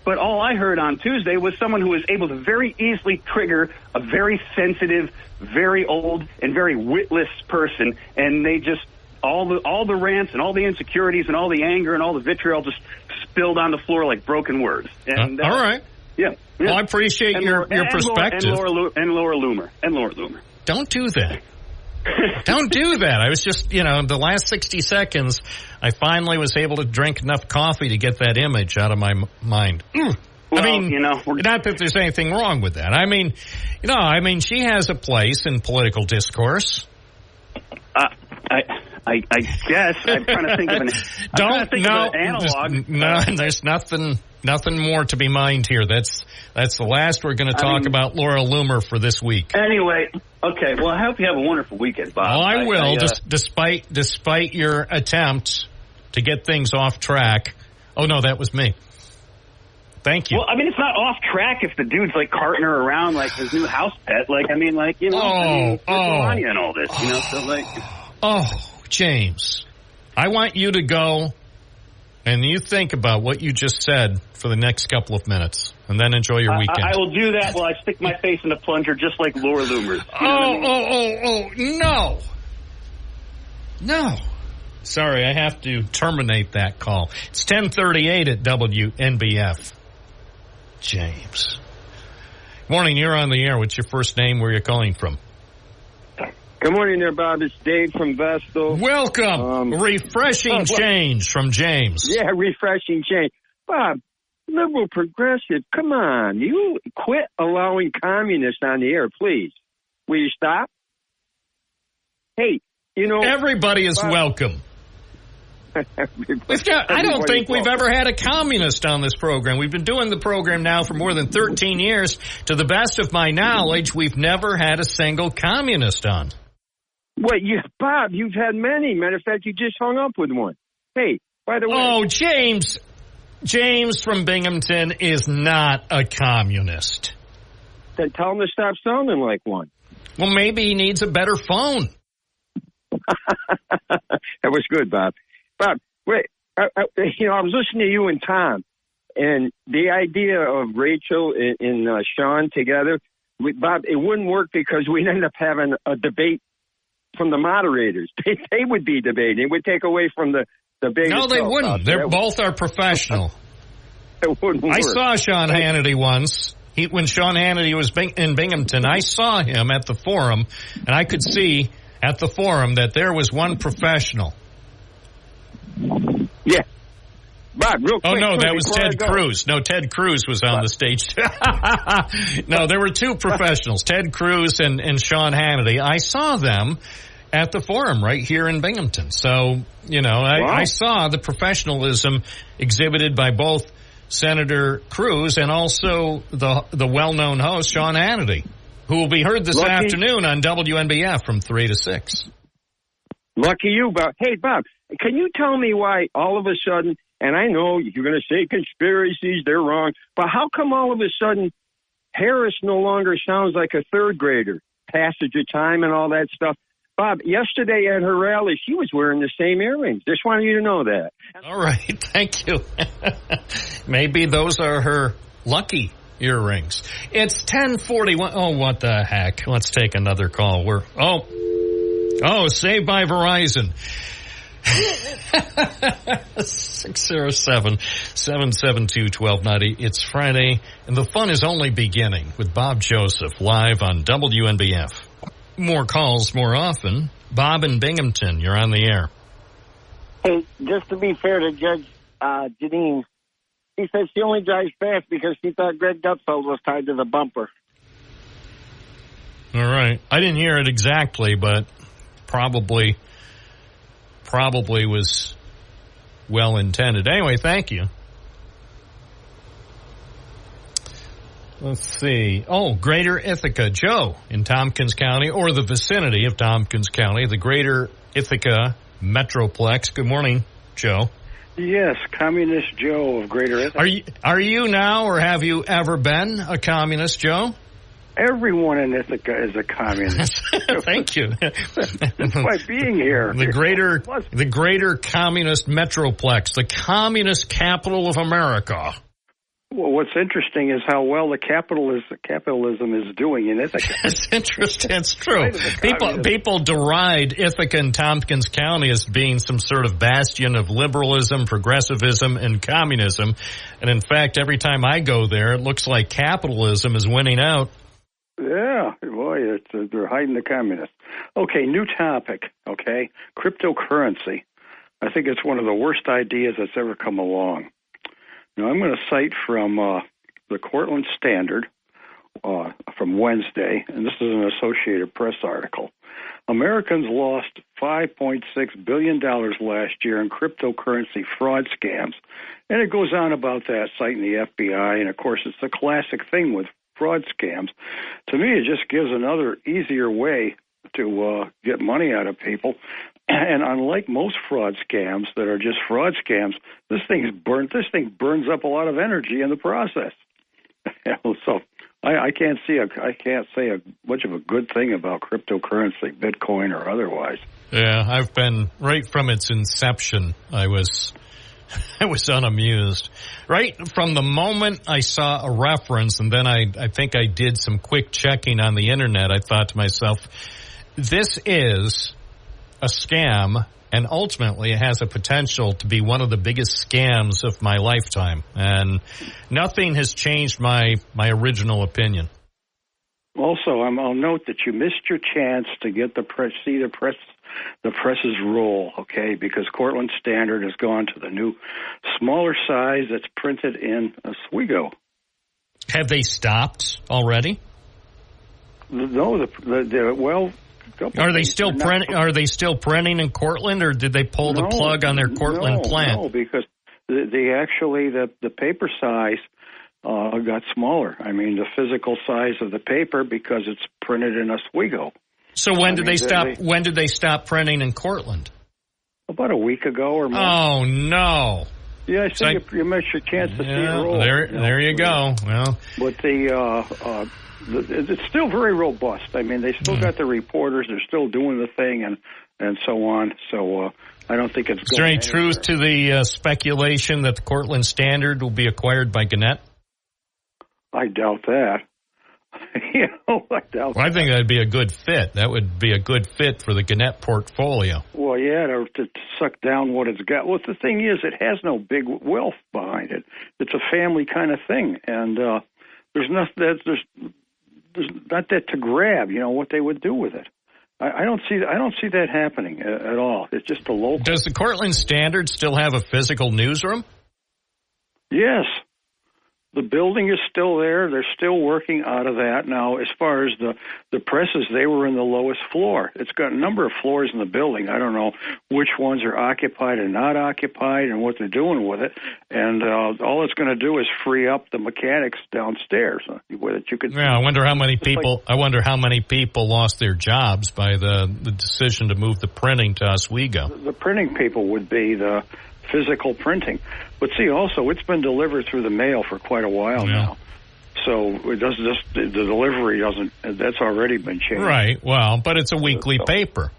But all I heard on Tuesday was someone who was able to very easily trigger a very sensitive, very old, and very witless person, and they just all the rants and all the insecurities and all the anger and all the vitriol just spilled on the floor like broken words. And all right. Yeah. Well, I appreciate your perspective. And Laura Loomer. Don't do that. Don't do that. I was just, the last 60 seconds, I finally was able to drink enough coffee to get that image out of my mind. Well, not that there's anything wrong with that. She has a place in political discourse. I guess I'm trying to think of an analog. No, there's nothing more to be mined here. That's the last we're going to talk about Laura Loomer for this week. Anyway, okay. Well, I hope you have a wonderful weekend, Bob. Oh, I will. Despite your attempt to get things off track. Oh no, that was me. Thank you. Well, it's not off track if the dude's carting her around like his new house pet. And all this, Oh, James, I want you to go and you think about what you just said for the next couple of minutes, and then enjoy your weekend. I will do that while I stick my face in a plunger just like Laura Loomer. No. Sorry, I have to terminate that call. It's 10:38 at WNBF. James. Morning, you're on the air. What's your first name? Where are you calling from? Good morning there, Bob. It's Dave from Vestal. Welcome. Refreshing change from James. Yeah, refreshing change. Bob, liberal progressive, come on. You quit allowing communists on the air, please. Will you stop? Hey, everybody is welcome. I don't think we've ever had a communist on this program. We've been doing the program now for more than 13 years. To the best of my knowledge, we've never had a single communist on. What, Bob, you've had many. Matter of fact, you just hung up with one. Hey, by the way. Oh, James from Binghamton is not a communist. Then tell him to stop sounding like one. Well, maybe he needs a better phone. That was good, Bob. Bob, wait, I was listening to you and Tom, and the idea of Rachel and Sean together, Bob, it wouldn't work because we'd end up having a debate from the moderators. They would be debating. It would take away from the debate. No, they wouldn't. They're both are professional. It wouldn't work. I saw Sean Hannity once. When Sean Hannity was in Binghamton, I saw him at the forum, and I could see at the forum that there was one professional. Yeah. Bob, real quick. Oh, no, that was Ted Cruz. No, Ted Cruz was on the stage. No, there were two professionals, Ted Cruz and Sean Hannity. I saw them at the forum right here in Binghamton. So, I saw the professionalism exhibited by both Senator Cruz and also the well-known host, Sean Hannity. who will be heard this Lucky. afternoon on WNBF from 3 to 6. Lucky you, Bob. Hey, Bob, can you tell me why all of a sudden, and I know you're going to say conspiracies, they're wrong, but how come all of a sudden Harris no longer sounds like a third grader? Passage of time and all that stuff. Bob, yesterday at her rally, she was wearing the same earrings. Just wanted you to know that. All right, thank you. Maybe those are her lucky earrings. It's 10:41. Oh, what the heck? Let's take another call. Saved by Verizon. 607-772-1290. It's Friday, and the fun is only beginning with Bob Joseph live on WNBF. More calls more often. Bob in Binghamton, you're on the air. Hey, just to be fair to Judge Janine, he said she only drives fast because she thought Greg Gutfeld was tied to the bumper. All right. I didn't hear it exactly, but probably was well intended. Anyway, thank you. Let's see. Oh, Greater Ithaca. Joe in Tompkins County, or the vicinity of Tompkins County, the Greater Ithaca Metroplex. Good morning, Joe. Yes, Communist Joe of Greater Ithaca. Are you now, or have you ever been a communist, Joe? Everyone in Ithaca is a communist. Thank you. That's why being here. The greater communist metroplex, the communist capital of America. Well, what's interesting is how well the capitalism is doing in Ithaca. It's interesting. It's true. People deride Ithaca and Tompkins County as being some sort of bastion of liberalism, progressivism, and communism. And in fact, every time I go there, it looks like capitalism is winning out. Yeah, boy, they're hiding the communists. Okay, new topic, okay? Cryptocurrency. I think it's one of the worst ideas that's ever come along. Now, I'm going to cite from the Cortland Standard from Wednesday, and this is an Associated Press article. Americans lost $5.6 billion last year in cryptocurrency fraud scams. And it goes on about that, citing the FBI, and of course, it's the classic thing with fraud scams. To me, it just gives another easier way to get money out of people. And unlike most fraud scams that are just fraud scams, this thing burns up a lot of energy in the process. So I can't say much of a good thing about cryptocurrency, Bitcoin or otherwise. Yeah, I've been right from its inception. I was unamused. Right from the moment I saw a reference, and then I think I did some quick checking on the internet, I thought to myself, this is a scam, and ultimately it has a potential to be one of the biggest scams of my lifetime. And nothing has changed my original opinion. Also, I'll note that you missed your chance to get the press's roll, okay, because Cortland Standard has gone to the new smaller size that's printed in Oswego. Have they stopped already? No, Are they still printing? Are they still printing in Cortland, or did they pull the plug on their Cortland plant? No, because the paper size got smaller. I mean, the physical size of the paper, because it's printed in Oswego. So when did they stop? When did they stop printing in Cortland? About a week ago or more. Oh no! Yeah, I think you missed your chance to see it roll. There you go. Well, but it's still very robust. I mean, they still got the reporters. They're still doing the thing and so on. So I don't think it's. Is there any truth to the speculation that the Cortland Standard will be acquired by Gannett? I doubt that. I doubt. Well, I think that'd be a good fit. That would be a good fit for the Gannett portfolio. Well, yeah, to suck down what it's got. Well, the thing is, it has no big wealth behind it. It's a family kind of thing, and there's not that to grab. You know what they would do with it. I don't see that happening at all. It's just a local. Does the Cortland Standard still have a physical newsroom? Yes. The building is still there. They're still working out of that. Now, as far as the presses, they were in the lowest floor. It's got a number of floors in the building. I don't know which ones are occupied and not occupied and what they're doing with it. And all it's going to do is free up the mechanics downstairs. That you could. Yeah, I wonder how many people. I wonder how many people lost their jobs by the decision to move the printing to Oswego. The printing people would be the physical printing. But see, also, it's been delivered through the mail for quite a while now. So it doesn't just, the delivery doesn't, that's already been changed. Right. Well, but it's a weekly paper.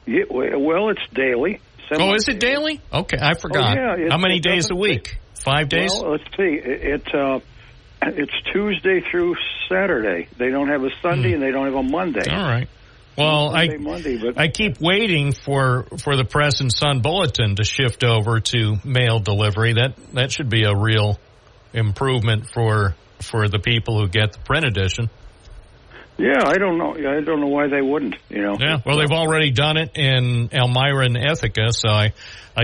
Yeah, well, it's daily. Oh, is it daily? Okay, I forgot. Oh, yeah, how many days a week? 5 days? Well, let's see. It's Tuesday through Saturday. They don't have a Sunday and they don't have a Monday. All right. Well, I keep waiting for the Press and Sun Bulletin to shift over to mail delivery. That should be a real improvement for the people who get the print edition. Yeah, I don't know. I don't know why they wouldn't. Yeah. Well, they've already done it in Elmira and Ithaca, so I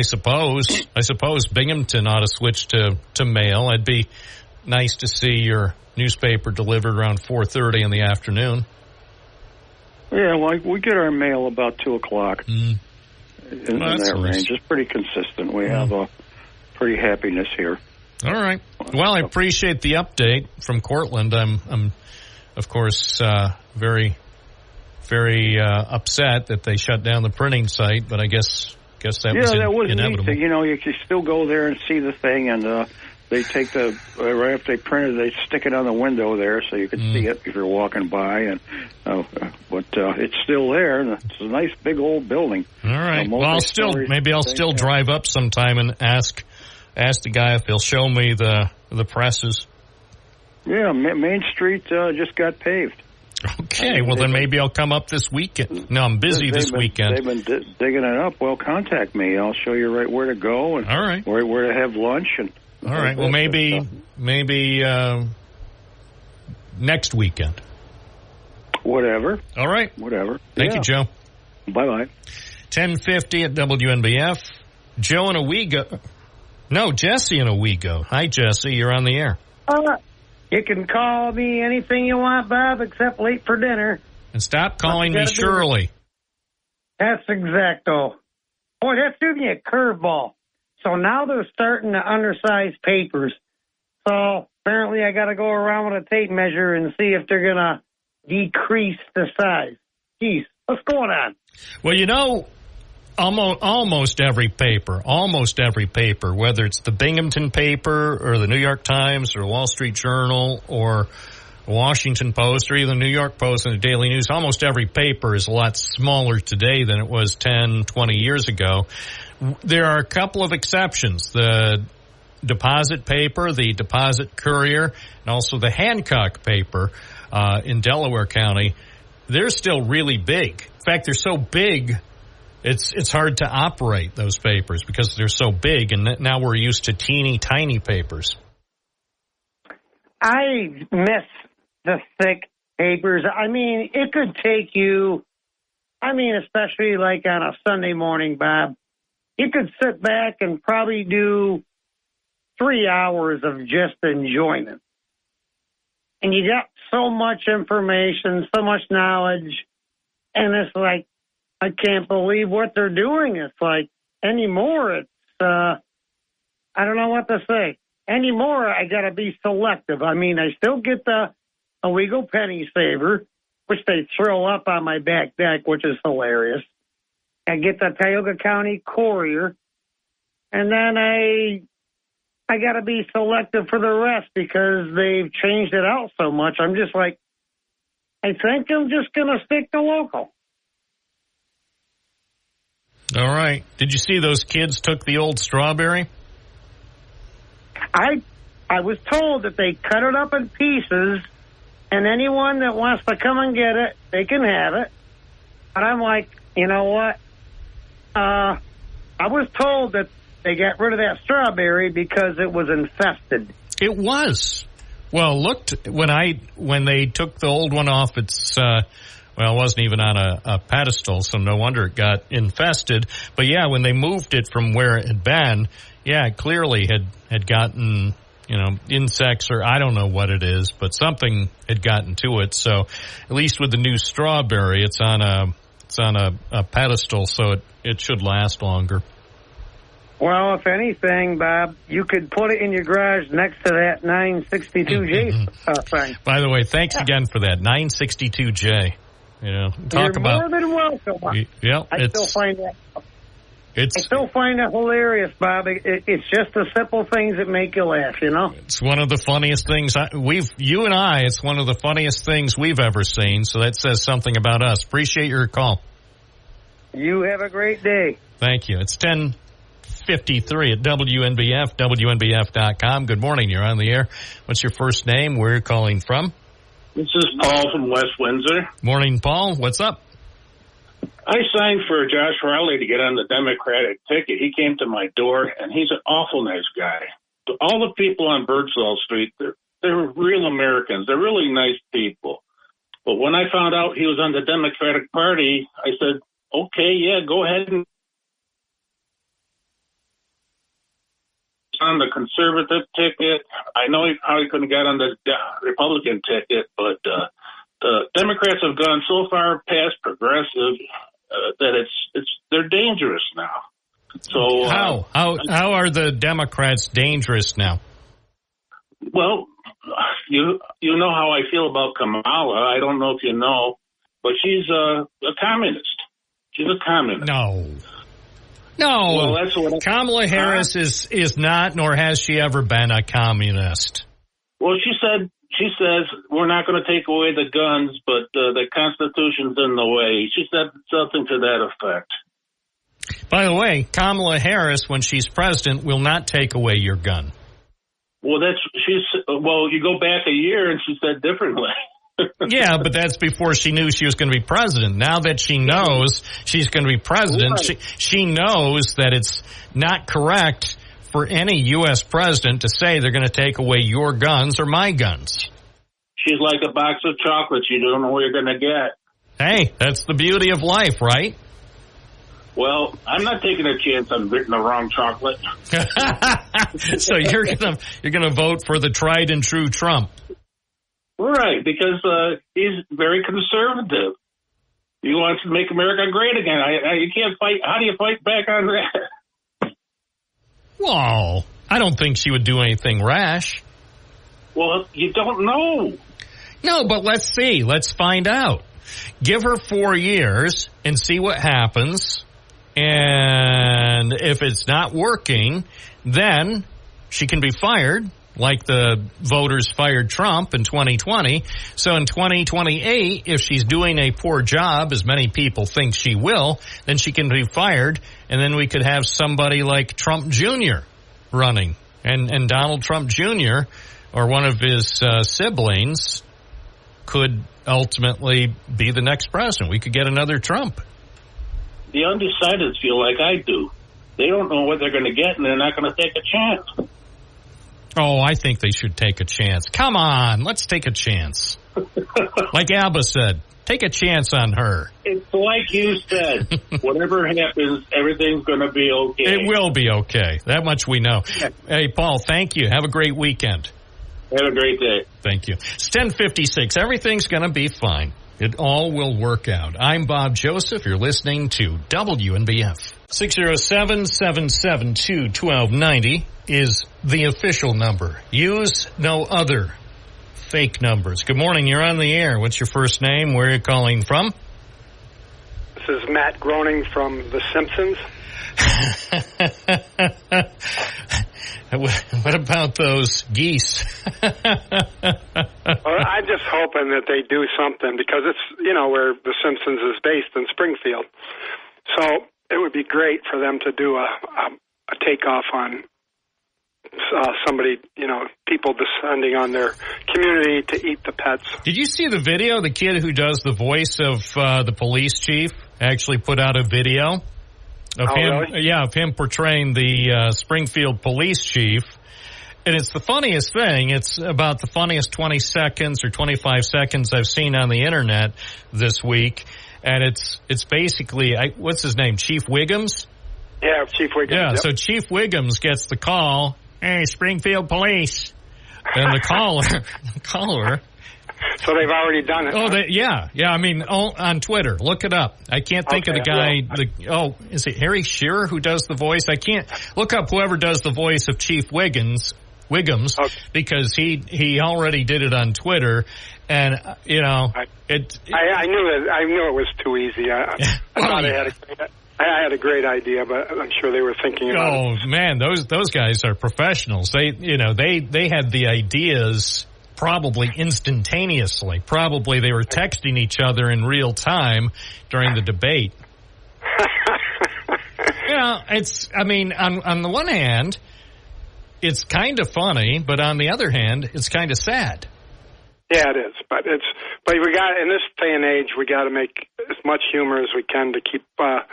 suppose Binghamton ought to switch to mail. It'd be nice to see your newspaper delivered around 4:30 in the afternoon. Yeah, well, we get our mail about 2 o'clock in that nice. range. It's pretty consistent. We have a pretty happiness here. All right. Well, I appreciate the update from Cortland. I'm of course, very, very upset that they shut down the printing site, but I guess that was inevitable. Neat. You can still go there and see the thing, and they take right after they print it, they stick it on the window there so you can see it if you're walking by. And but it's still there, and it's a nice big old building. All right. Well, I'll still drive up sometime and ask the guy if he'll show me the presses. Yeah, Main Street just got paved. Okay, well then maybe I'll come up this weekend. No, I'm busy this weekend. They've been digging it up. Well, contact me. I'll show you right where to go and all right. where to have lunch. And all right. Well, maybe next weekend. Whatever. All right. Whatever. Thank you, Joe. Bye-bye. 10:50 at WNBF. Joe in Owego. No, Jesse in Owego. Hi, Jesse. You're on the air. You can call me anything you want, Bob, except late for dinner. And stop calling me Shirley. That's exacto. Boy, that's giving me a curveball. So now they're starting to undersize papers. So apparently I got to go around with a tape measure and see if they're going to decrease the size. Geez, what's going on? Well, almost every paper, whether it's the Binghamton paper or the New York Times or the Wall Street Journal or the Washington Post or even the New York Post and the Daily News, almost every paper is a lot smaller today than it was 10, 20 years ago. There are a couple of exceptions. The Deposit paper, the Deposit Courier, and also the Hancock paper in Delaware County, they're still really big. In fact, they're so big, it's hard to operate those papers because they're so big, and now we're used to teeny tiny papers. I miss the thick papers. I mean, it could take you, especially like on a Sunday morning, Bob, you could sit back and probably do 3 hours of just enjoyment. And you got so much information, so much knowledge, and it's like, I can't believe what they're doing. It's like, anymore, it's, I don't know what to say. Anymore, I got to be selective. I still get the Owego Penny Saver, which they throw up on my back deck, which is hilarious. I get the Tioga County Courier, and then I got to be selective for the rest because they've changed it out so much. I'm just like, I think I'm just going to stick to local. All right. Did you see those kids took the old strawberry? I was told that they cut it up in pieces, and anyone that wants to come and get it, they can have it. But I'm like, you know what? I was told that they got rid of that strawberry because it was infested. It was. Well, when they took the old one off its, it wasn't even on a pedestal, so no wonder it got infested. But yeah, when they moved it from where it had been, yeah, it clearly had gotten insects, or I don't know what it is, but something had gotten to it. So at least with the new strawberry, it's on a pedestal, so it should last longer. Well, if anything, Bob, you could put it in your garage next to that 962J thing. By the way, thanks again for that 962J. Talk You're more than welcome. I still find that hilarious, Bob. It's just the simple things that make you laugh, It's one of the funniest things it's one of the funniest things we've ever seen. So that says something about us. Appreciate your call. You have a great day. Thank you. It's 10:53 at WNBF, WNBF.com. Good morning. You're on the air. What's your first name? Where are you calling from? This is Paul from West Windsor. Morning, Paul. What's up? I signed for Josh Riley to get on the Democratic ticket. He came to my door, and he's an awful nice guy. All the people on Birdsall Street, they're real Americans. They're really nice people. But when I found out he was on the Democratic Party, I said, okay, yeah, go ahead and on the conservative ticket. I know he probably couldn't get on the Republican ticket, but the Democrats have gone so far past progressive that they're dangerous now. So how are the Democrats dangerous now? Well, you know how I feel about Kamala. I don't know if you know, but she's a communist. She's a communist. No. Well, that's what Kamala Harris is not, nor has she ever been, a communist. Well, she says we're not going to take away the guns, but the Constitution's in the way. She said something to that effect. By the way, Kamala Harris, when she's president, will not take away your gun. Well, you go back a year and she said differently. Yeah, but that's before she knew she was going to be president. Now that she knows she's going to be president, she knows that it's not correct for any U.S. president to say they're going to take away your guns or my guns. She's like a box of chocolates. You don't know what you're going to get. Hey, that's the beauty of life, right? Well, I'm not taking a chance on getting the wrong chocolate. So you're gonna vote for the tried and true Trump. Right, because he's very conservative. He wants to make America great again. You can't fight. How do you fight back on that? Well, I don't think she would do anything rash. Well, you don't know. No, but let's see. Let's find out. Give her 4 years and see what happens. And if it's not working, then she can be fired, like the voters fired Trump in 2020. So in 2028, if she's doing a poor job, as many people think she will, then she can be fired, and then we could have somebody like Trump Jr. running. And Donald Trump Jr. or one of his siblings could ultimately be the next president. We could get another Trump. The undecideds feel like I do. They don't know what they're going to get, and they're not going to take a chance. Oh, I think they should take a chance. Come on, let's take a chance. Like Abba said, take a chance on her. It's like you said. Whatever happens, everything's going to be okay. It will be okay. That much we know. Hey, Paul, thank you. Have a great weekend. Have a great day. Thank you. It's 10:56. Everything's going to be fine. It all will work out. I'm Bob Joseph. You're listening to WNBF. 607-772-1290 is the official number. Use no other fake numbers. Good morning. You're on the air. What's your first name? Where are you calling from? This is Matt Groening from The Simpsons. What about those geese? Well, I'm just hoping that they do something because it's, where The Simpsons is based in Springfield. So it would be great for them to do a takeoff on somebody, people descending on their community to eat the pets. Did you see the video? The kid who does the voice of the police chief actually put out a video of him. Really? Yeah, of him portraying the Springfield police chief. And it's the funniest thing. It's about the funniest 20 seconds or 25 seconds I've seen on the internet this week. And it's basically, what's his name? Chief Wiggums? Yeah, Chief Wiggums. Yeah, yep. So Chief Wiggums gets the call. Hey, Springfield police. And the caller. So they've already done it. Oh, yeah. I mean, on Twitter. Look it up. I can't think of the guy. Is it Harry Shearer who does the voice? I can't look up whoever does the voice of Chief Wiggums, because he already did it on Twitter, and I knew it was too easy. I thought I had a great idea, but I'm sure they were thinking about it. Oh man, those guys are professionals. They had the ideas probably instantaneously. Probably they were texting each other in real time during the debate. On the one hand, it's kind of funny, but on the other hand, it's kind of sad. Yeah, it is. But we got, in this day and age, we got to make as much humor as we can to keep our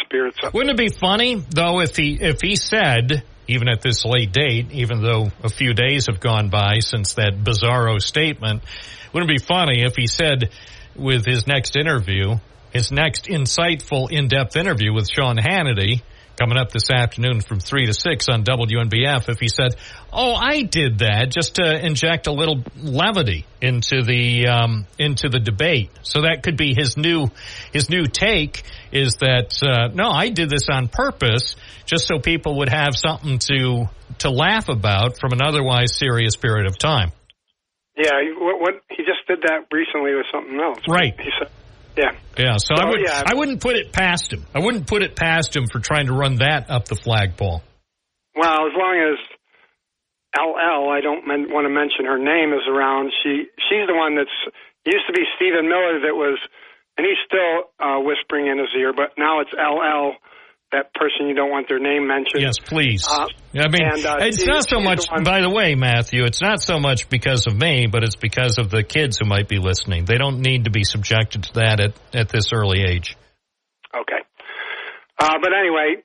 spirits up. Wouldn't it be funny though if he said, even at this late date, even though a few days have gone by since that bizarro statement, wouldn't it be funny if he said with his next insightful, in-depth interview with Sean Hannity, coming up this afternoon from 3 to 6 on WNBF, if he said, I did that just to inject a little levity into the debate. So that could be his new take, is that, no, I did this on purpose just so people would have something to laugh about from an otherwise serious period of time. Yeah, what he just did that recently with something else. Right. He said, yeah. So I wouldn't put it past him. I wouldn't put it past him for trying to run that up the flagpole. Well, as long as LL, I don't want to mention her name, is around. She's the one used to be Stephen Miller and he's still whispering in his ear, but now it's LL, that person you don't want their name mentioned. Yes, please. It's not so much, by the way, Matthew, it's not so much because of me, but it's because of the kids who might be listening. They don't need to be subjected to that at this early age. Okay. But anyway,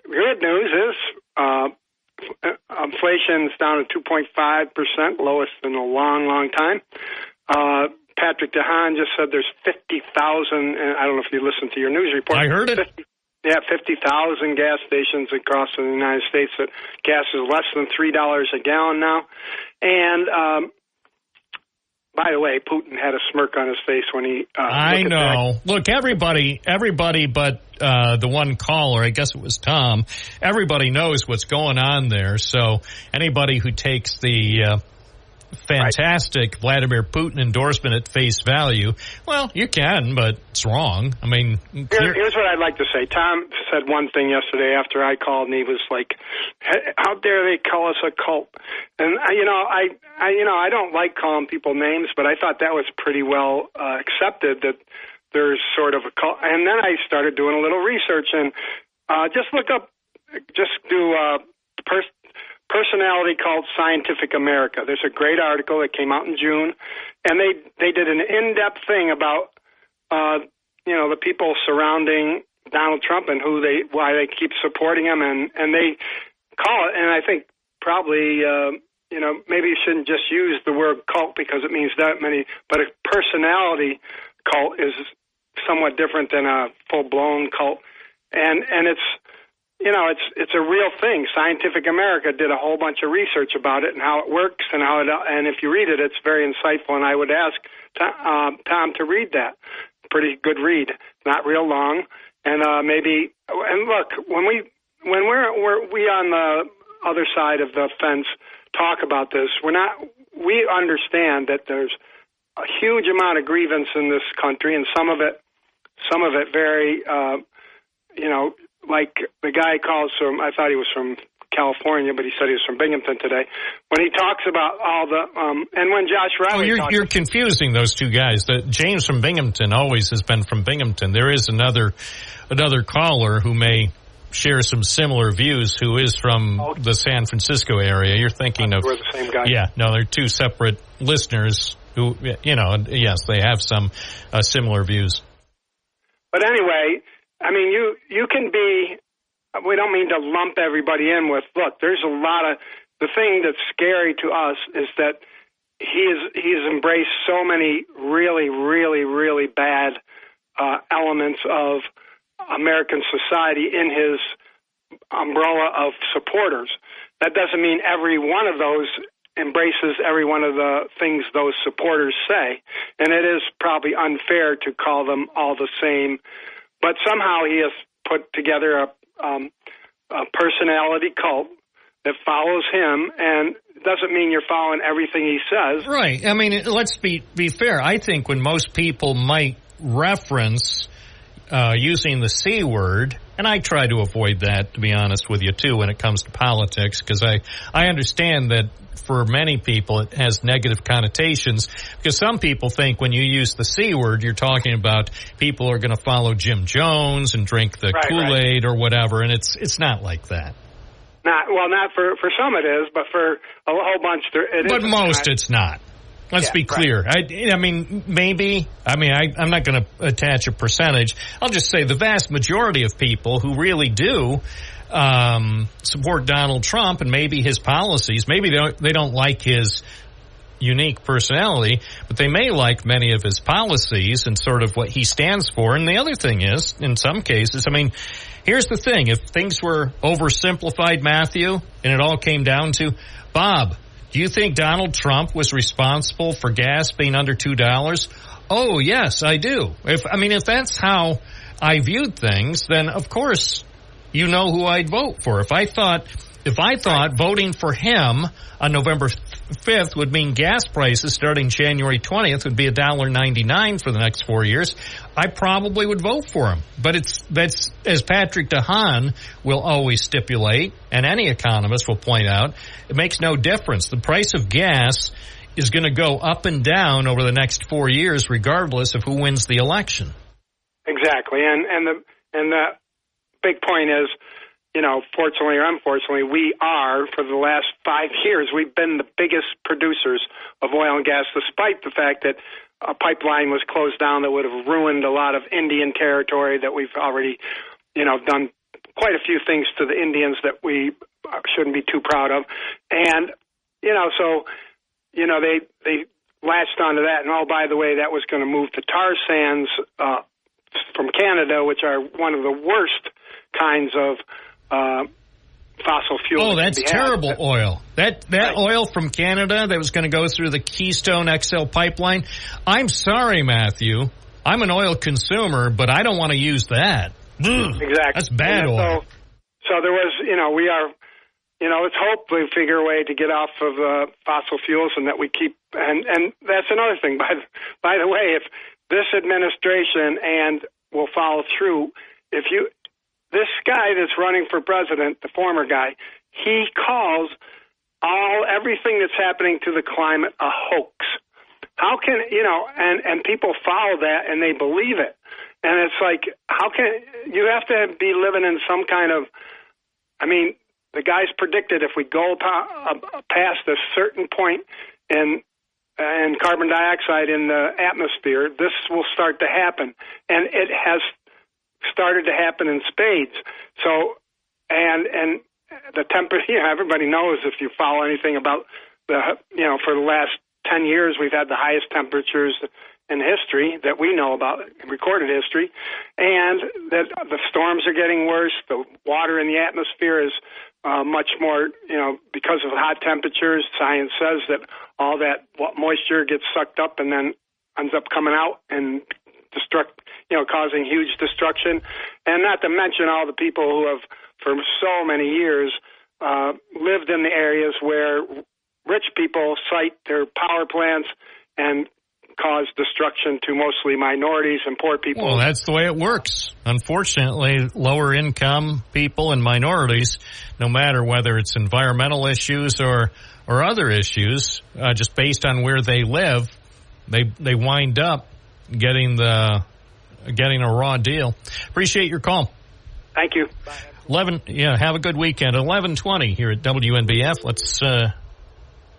good news is inflation's down to 2.5%, lowest in a long, long time. Patrick DeHaan just said there's 50,000, and I don't know if you listened to your news report. I heard it. 50,000 gas stations across the United States that gas is less than $3 a gallon now. And by the way, Putin had a smirk on his face when he I know. Look, everybody but the one caller, I guess it was Tom, everybody knows what's going on there. So anybody who takes the fantastic Vladimir Putin endorsement at face value, well, you can, but it's wrong. I mean, here's what I'd like to say. Tom said one thing yesterday after I called, and he was like, "How dare they call us a cult?" And I don't like calling people names, but I thought that was pretty well accepted that there's sort of a cult. And then I started doing a little research and do personality called Scientific America. There's a great article that came out in June, and they did an in-depth thing about the people surrounding Donald Trump and why they keep supporting him, and they call it. And I think probably maybe you shouldn't just use the word cult because it means that many, but a personality cult is somewhat different than a full-blown cult, and it's. It's a real thing. Scientific America did a whole bunch of research about it and how it works and if you read it, it's very insightful. And I would ask Tom to read that. Pretty good read, not real long. And look, when we on the other side of the fence talk about this, we understand that there's a huge amount of grievance in this country, and some of it very, like the guy calls from, I thought he was from California, but he said he was from Binghamton today. When he talks about all the, and when Josh Riley you're confusing those two guys. James from Binghamton always has been from Binghamton. There is another caller who may share some similar views who is from the San Francisco area. You're thinking of, we're the same guy. Yeah, no, they're two separate listeners who, yes, they have some similar views. But anyway, I mean, you can be, we don't mean to lump everybody in with, look, there's a lot of, the thing that's scary to us is that he's embraced so many really, really, really bad elements of American society in his umbrella of supporters. That doesn't mean every one of those embraces every one of the things those supporters say. And it is probably unfair to call them all the same. But somehow he has put together a personality cult that follows him, and doesn't mean you're following everything he says. Right. I mean, let's be fair. I think when most people might reference using the C word, and I try to avoid that, to be honest with you, too, when it comes to politics, because I understand that for many people it has negative connotations, because some people think when you use the C word, you're talking about people who are going to follow Jim Jones and drink the Kool-Aid or whatever, and it's not like that. Not for some it is, but for a whole bunch it is. But most it's not. Let's be clear. I mean, maybe. I mean, I'm not going to attach a percentage. I'll just say the vast majority of people who really do support Donald Trump and maybe his policies, maybe they don't like his unique personality, but they may like many of his policies and sort of what he stands for. And the other thing is, in some cases, I mean, here's the thing. If things were oversimplified, Matthew, and it all came down to, Bob, do you think Donald Trump was responsible for gas being under $2? Oh, yes, I do. If that's how I viewed things, then of course you know who I'd vote for. If I thought voting for him on November 5th would mean gas prices starting January 20th would be $1.99 for the next 4 years, I probably would vote for him. But that's as Patrick DeHaan will always stipulate, and any economist will point out, it makes no difference. The price of gas is going to go up and down over the next 4 years, regardless of who wins the election. Exactly, and the big point is, fortunately or unfortunately, we are, for the last 5 years, we've been the biggest producers of oil and gas, despite the fact that a pipeline was closed down that would have ruined a lot of Indian territory that we've already, done quite a few things to the Indians that we shouldn't be too proud of. And, they latched onto that. And, oh, by the way, that was going to move to tar sands from Canada, which are one of the worst kinds of fossil fuel. Oh, that's terrible oil. That oil from Canada that was going to go through the Keystone XL pipeline. I'm sorry, Matthew. I'm an oil consumer, but I don't want to use that. Exactly. That's bad oil. So there was, we are, let's hope we figure a way to get off of fossil fuels, and that we keep, and that's another thing. By the way, if this administration will follow through, this guy that's running for president, the former guy, he calls everything that's happening to the climate a hoax. How can, and people follow that and they believe it. And it's like, how can, you have to be living in some kind of, the guy's predicted if we go past a certain point in carbon dioxide in the atmosphere, this will start to happen. And it has started to happen in spades. So, and the temperature, everybody knows, if you follow anything about for the last 10 years, we've had the highest temperatures in history that we know about, recorded history, and that the storms are getting worse. The water in the atmosphere is much more, because of hot temperatures. Science says that all that moisture gets sucked up and then ends up coming out and causing huge destruction. And not to mention all the people who have, for so many years, lived in the areas where rich people site their power plants and cause destruction to mostly minorities and poor people. Well, that's the way it works. Unfortunately, lower income people and minorities, no matter whether it's environmental issues or other issues, just based on where they live, they wind up getting a raw deal. Appreciate your call. Thank you. Have a good weekend. 11:20 here at WNBF. Let's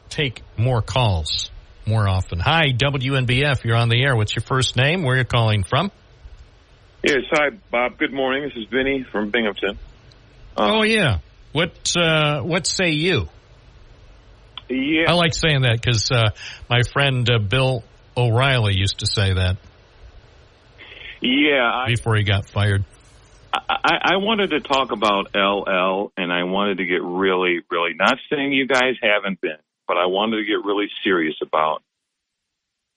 take more calls more often. Hi, WNBF. You're on the air. What's your first name? Where are you calling from? Yes, hi, Bob. Good morning. This is Vinny from Binghamton. Oh, yeah. What say you? Yeah. I like saying that because my friend Bill O'Reilly used to say that. Yeah. Before he got fired. I wanted to talk about LL, and I wanted to get really, really, not saying you guys haven't been, but I wanted to get really serious about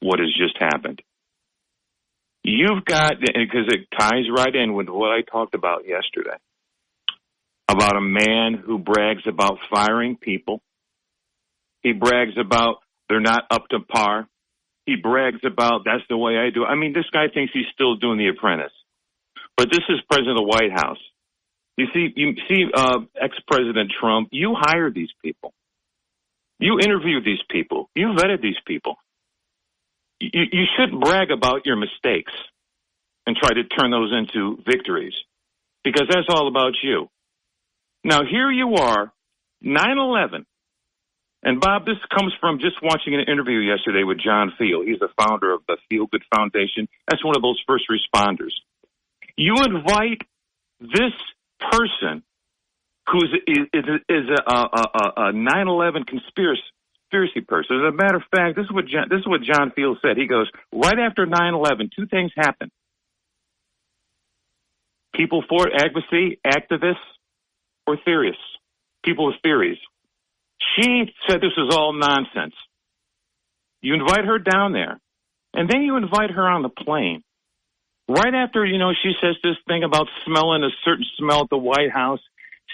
what has just happened. You've got, because it ties right in with what I talked about yesterday, about a man who brags about firing people. He brags about they're not up to par. He brags about that's the way I do it. I mean, this guy thinks he's still doing The Apprentice. But this is President of the White House. You see, ex-President Trump, you hired these people. You interviewed these people. You vetted these people. You shouldn't brag about your mistakes and try to turn those into victories, because that's all about you. Now, here you are, 9/11. And, Bob, this comes from just watching an interview yesterday with John Field. He's the founder of the Feel Good Foundation. That's one of those first responders. You invite this person who is a 9/11 conspiracy person. As a matter of fact, this is what John Field said. He goes, right after 9/11, two things happened. People for advocacy, activists, or theorists. People with theories. She said this is all nonsense. You invite her down there, and then you invite her on the plane. Right after, she says this thing about smelling a certain smell at the White House,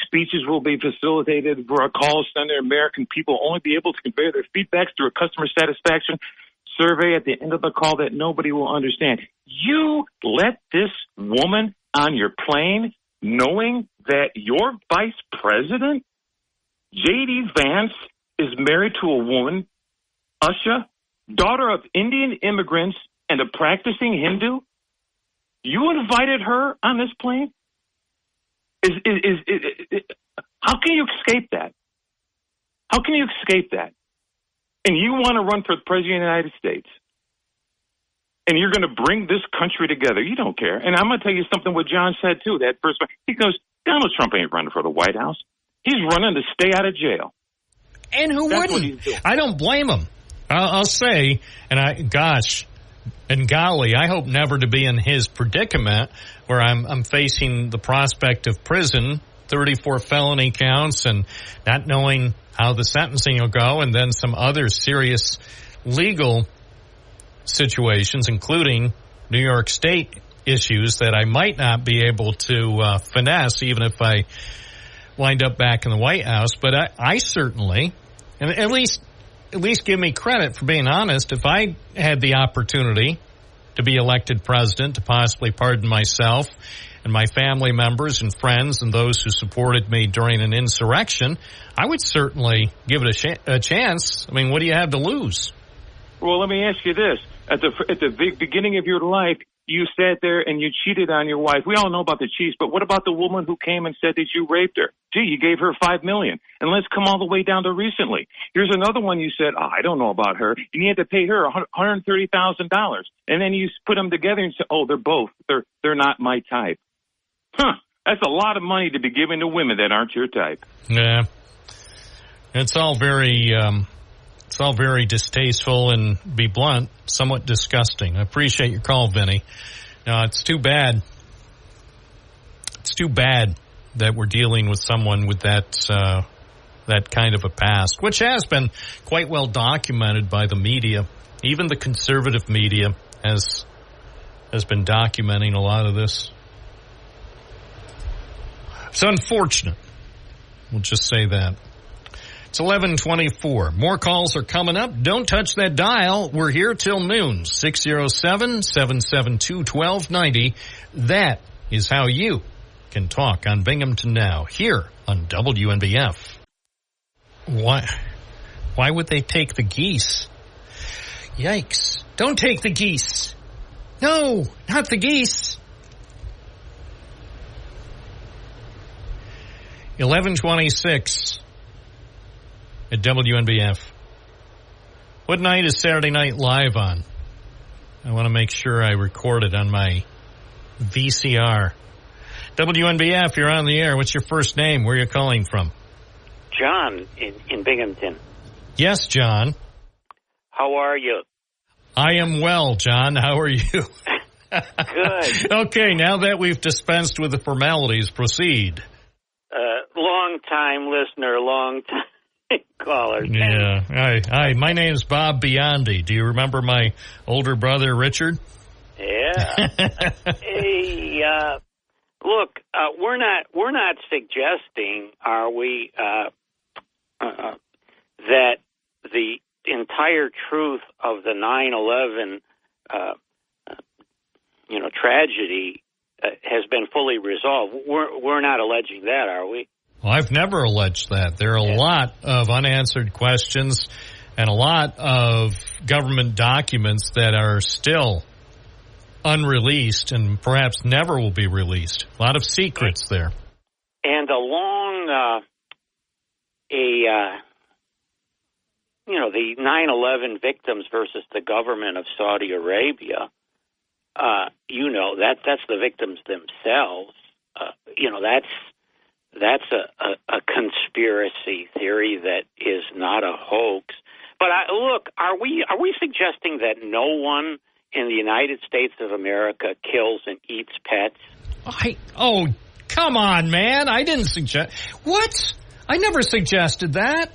speeches will be facilitated for a call center. American people only be able to convey their feedbacks through a customer satisfaction survey at the end of the call that nobody will understand. You let this woman on your plane knowing that your vice president, J.D. Vance, is married to a woman, Usha, daughter of Indian immigrants and a practicing Hindu? You invited her on this plane? How can you escape that? How can you escape that? And you want to run for the president of the United States. And you're going to bring this country together. You don't care. And I'm going to tell you something what John said, too. That first, he goes, Donald Trump ain't running for the White House. He's running to stay out of jail. And who wouldn't? I don't blame him. I'll say, and golly, I hope never to be in his predicament where I'm facing the prospect of prison, 34 felony counts, and not knowing how the sentencing will go, and then some other serious legal situations, including New York State issues that I might not be able to finesse, even if I wind up back in the White House. But I certainly, and at least give me credit for being honest, if I had the opportunity to be elected president, to possibly pardon myself and my family members and friends and those who supported me during an insurrection, I would certainly give it a chance. I mean, what do you have to lose? Well, let me ask you this. At the beginning of your life, you sat there and you cheated on your wife. We all know about the cheats, but what about the woman who came and said that you raped her? Gee, you gave her $5 million. And let's come all the way down to recently. Here's another one you said, I don't know about her. You had to pay her $130,000. And then you put them together and say, they're not my type. That's a lot of money to be given to women that aren't your type. Yeah. It's all very distasteful and, be blunt, somewhat disgusting. I appreciate your call, Vinny. Now, it's too bad. It's too bad that we're dealing with someone with that kind of a past, which has been quite well documented by the media. Even the conservative media has been documenting a lot of this. It's unfortunate. We'll just say that. It's 11:24. More calls are coming up. Don't touch that dial. We're here till noon. 607-772-1290. That is how you can talk on Binghamton Now, here on WNBF. Why would they take the geese? Yikes. Don't take the geese. No, not the geese. 11:26. At WNBF. What night is Saturday Night Live on? I want to make sure I record it on my VCR. WNBF, you're on the air. What's your first name? Where are you calling from? John in Binghamton. Yes, John. How are you? I am well, John. How are you? Good. Okay, now that we've dispensed with the formalities, proceed. Long time listener, long time. callers. Yeah. Hi. My name's Bob Biondi. Do you remember my older brother, Richard? Yeah. Hey, look, we're not suggesting, are we, that the entire truth of the 9/11, tragedy has been fully resolved. We're not alleging that, are we? Well, I've never alleged that. There are a lot of unanswered questions and a lot of government documents that are still unreleased and perhaps never will be released. A lot of secrets there. And along the 9/11 victims versus the government of Saudi Arabia, that's the victims themselves. That's a conspiracy theory that is not a hoax. But look, are we suggesting that no one in the United States of America kills and eats pets? Oh, come on, man! I didn't suggest what? I never suggested that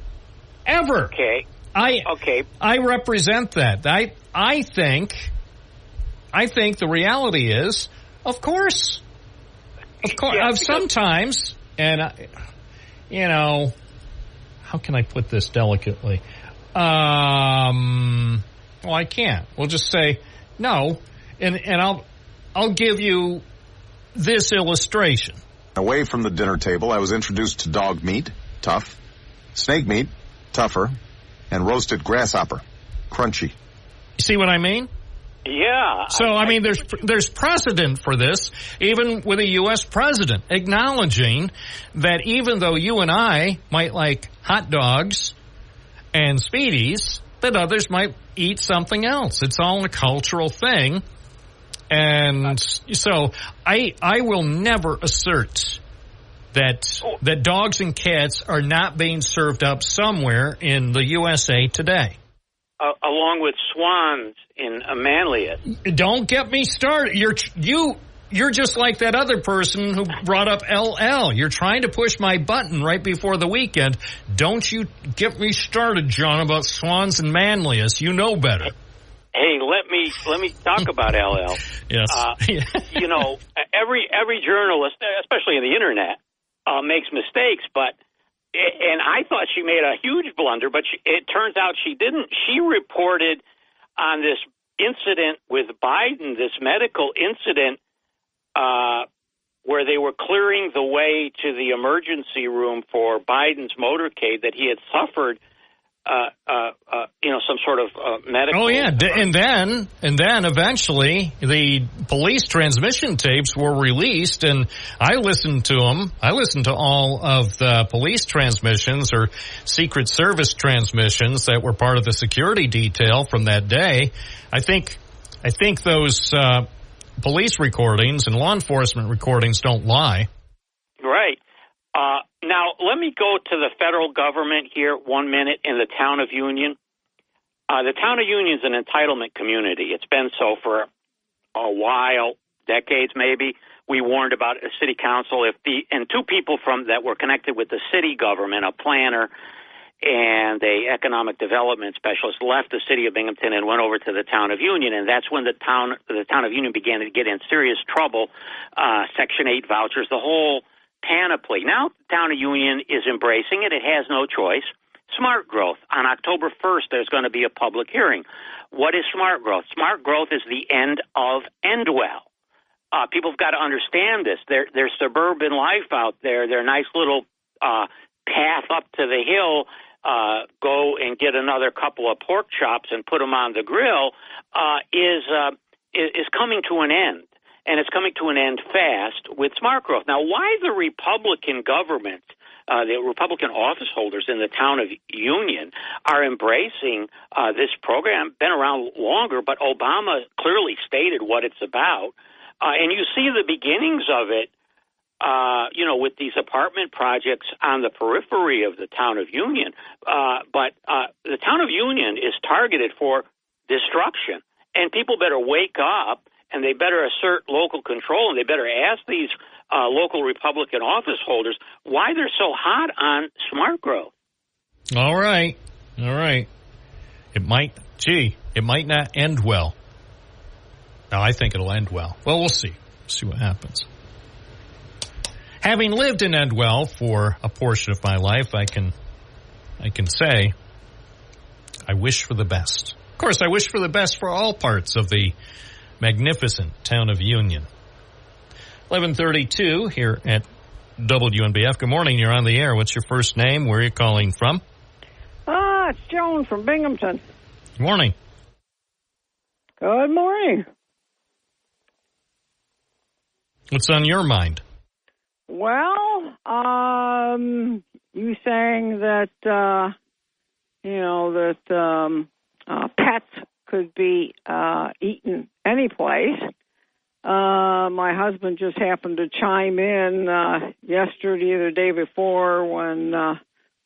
ever. Okay. I represent that. I think the reality is, of course, sometimes, and how can I put this delicately? Well, I can't. We'll just say no, and I'll give you this illustration. Away from the dinner table, I was introduced to dog meat, tough, snake meat, tougher, and roasted grasshopper, crunchy. You see what I mean? Yeah. So, there's precedent for this, even with a U.S. president acknowledging that even though you and I might like hot dogs and Speedies, that others might eat something else. It's all a cultural thing. And so I will never assert that dogs and cats are not being served up somewhere in the USA today. Along with swans in Manlius. Don't get me started. You're just like that other person who brought up LL. You're trying to push my button right before the weekend. Don't you get me started, John, about swans and Manlius. You know better. Hey, let me talk about LL. Yes. Every journalist, especially on the internet, makes mistakes, and I thought she made a huge blunder, but it turns out she didn't. She reported on this incident with Biden, this medical incident, where they were clearing the way to the emergency room for Biden's motorcade, that he had suffered some sort of medical. Oh yeah, and then eventually the police transmission tapes were released, and I listened to them. I listened to all of the police transmissions or Secret Service transmissions that were part of the security detail from that day. I think those police recordings and law enforcement recordings don't lie. Right. Now, let me go to the federal government here 1 minute in the town of Union. The town of Union is an entitlement community. It's been so for a while, decades maybe. We warned about a city council and two people that were connected with the city government, a planner and a economic development specialist, left the city of Binghamton and went over to the town of Union, and that's when the town of Union began to get in serious trouble. Section 8 vouchers, the whole panoply. Now the town of Union is embracing it. It has no choice. Smart growth. On October 1st, there's going to be a public hearing. What is smart growth? Smart growth is the end of Endwell. People have got to understand this. Their suburban life out there, their nice little path up to the hill, go and get another couple of pork chops and put them on the grill, is coming to an end. And it's coming to an end fast with smart growth. Now, why the Republican government, the Republican office holders in the town of Union are embracing this program, been around longer, but Obama clearly stated what it's about. And you see the beginnings of it, with these apartment projects on the periphery of the town of Union. But the town of Union is targeted for destruction. And people better wake up, and they better assert local control, and they better ask these local Republican office holders why they're so hot on smart growth. All right. It might not end well. No, I think it'll end well. Well, we'll see. See what happens. Having lived in Endwell for a portion of my life, I can say I wish for the best. Of course, I wish for the best for all parts of the magnificent town of Union. 11:32 here at WNBF. Good morning. You're on the air. What's your first name? Where are you calling from? It's Joan from Binghamton. Good morning. Good morning. What's on your mind? Well, you saying that, pets could be eaten any place. My husband just happened to chime in yesterday or the day before when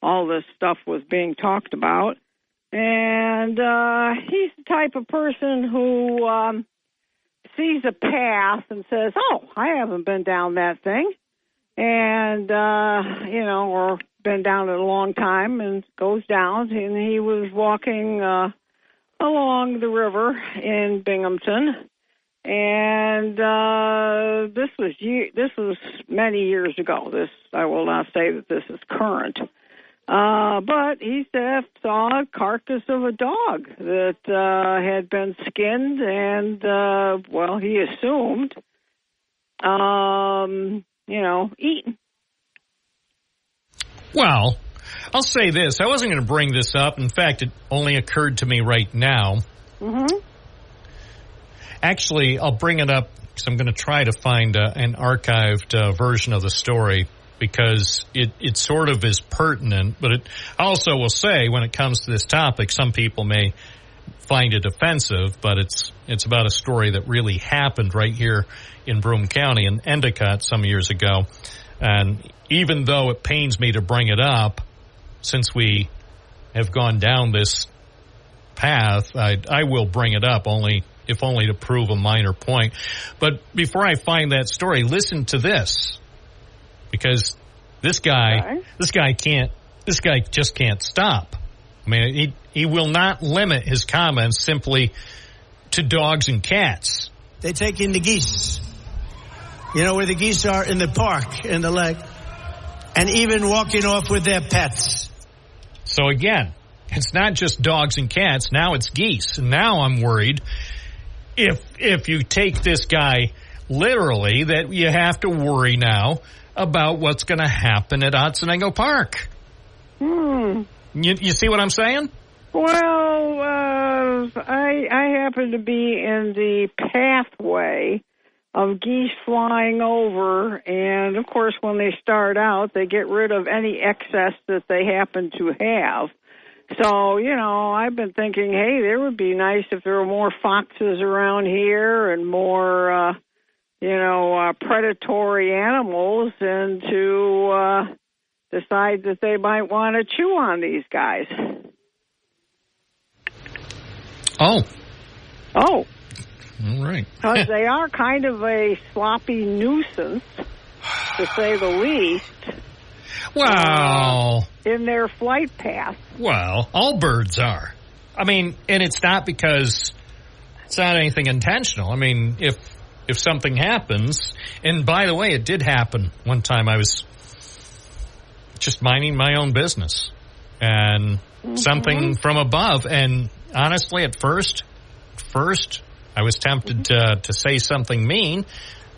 all this stuff was being talked about. And he's the type of person who sees a path and says, oh, I haven't been down that thing. And, or been down it a long time and goes down. And he was walking along the river in Binghamton. And this was many years ago. I will not say that this is current. But he saw a carcass of a dog that had been skinned and, he assumed, eaten. Well, I'll say this. I wasn't going to bring this up. In fact, it only occurred to me right now. Mm-hmm. Actually, I'll bring it up because I'm going to try to find an archived version of the story because it sort of is pertinent. But I also will say when it comes to this topic, some people may find it offensive, but it's about a story that really happened right here in Broome County in Endicott some years ago. And even though it pains me to bring it up, since we have gone down this path, I will bring it up if only to prove a minor point. But before I find that story, listen to this. Because this guy just can't stop. I mean, he will not limit his comments simply to dogs and cats. They take in the geese. You know where the geese are? In the park, in the lake. And even walking off with their pets. So again, it's not just dogs and cats. Now it's geese. And now I'm worried if you take this guy literally that you have to worry now about what's going to happen at Otsego Park. You see what I'm saying? Well, I happen to be in the pathway of geese flying over, and of course when they start out, they get rid of any excess that they happen to have. So, I've been thinking, hey, there would be nice if there were more foxes around here and more, predatory animals, and to decide that they might want to chew on these guys. Oh. All right. Because they are kind of a sloppy nuisance, to say the least. Well, in their flight path. Well, all birds are. I mean, and it's not because it's not anything intentional. I mean, if something happens, and by the way, it did happen one time. I was just minding my own business, and something from above. And honestly, at first, I was tempted to say something mean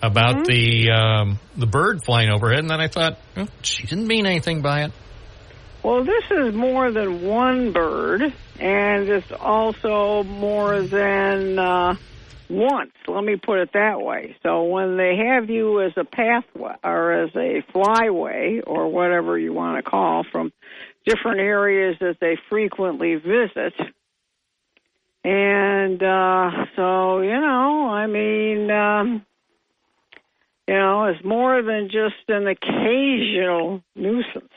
about the bird flying overhead, and then I thought, she didn't mean anything by it. Well, this is more than one bird, and it's also more than once. Let me put it that way. So when they have you as a pathway or as a flyway or whatever you want to call from different areas that they frequently visit, and it's more than just an occasional nuisance.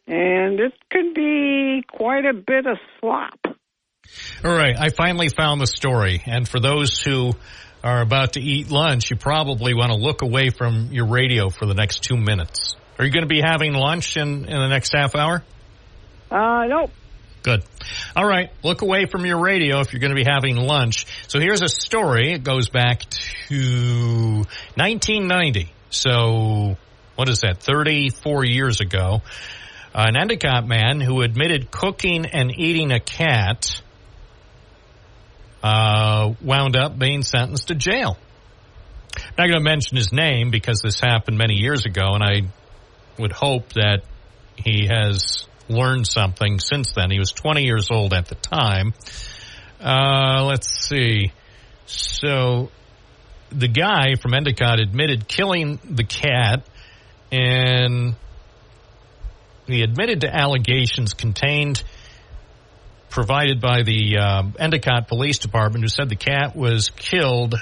And it could be quite a bit of slop. All right, I finally found the story. And for those who are about to eat lunch, you probably want to look away from your radio for the next 2 minutes. Are you going to be having lunch in the next half hour? Nope. Good. All right. Look away from your radio if you're going to be having lunch. So here's a story. It goes back to 1990. So what is that? 34 years ago. An Endicott man who admitted cooking and eating a cat wound up being sentenced to jail. I'm not going to mention his name because this happened many years ago, and I would hope that he has learned something since then. He was 20 years old at the time. Let's see. So the guy from Endicott admitted killing the cat, and he admitted to allegations provided by the Endicott Police Department, who said the cat was killed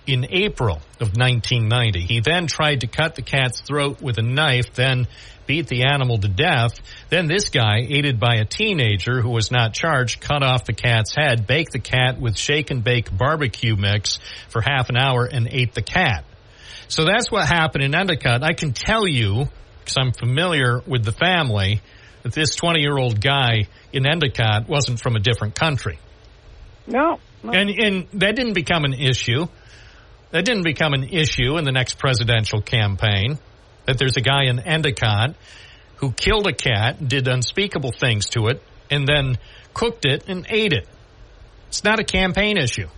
in April of 1990. He then tried to cut the cat's throat with a knife, then beat the animal to death. Then this guy, aided by a teenager who was not charged, cut off the cat's head, baked the cat with shake and bake barbecue mix for half an hour, and ate the cat. So that's what happened in Endicott. I can tell you, because I'm familiar with the family, that this 20-year-old guy in Endicott wasn't from a different country. No. And that didn't become an issue. That didn't become an issue in the next presidential campaign, that there's a guy in Endicott who killed a cat, did unspeakable things to it, and then cooked it and ate it. It's not a campaign issue.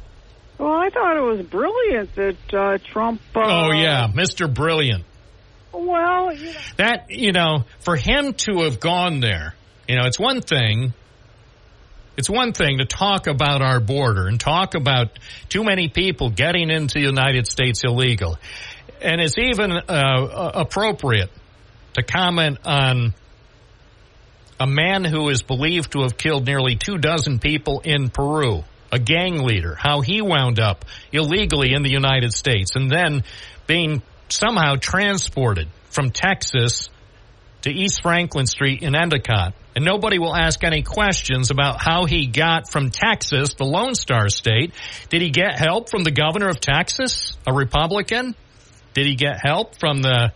Well, I thought it was brilliant that Trump... oh, yeah, Mr. Brilliant. Well, that, for him to have gone there, it's one thing to talk about our border and talk about too many people getting into the United States illegal. And it's even appropriate to comment on a man who is believed to have killed nearly 24 people in Peru, a gang leader, how he wound up illegally in the United States and then being somehow transported from Texas to East Franklin Street in Endicott. And nobody will ask any questions about how he got from Texas, the Lone Star State. Did he get help from the governor of Texas, a Republican? Did he get help from the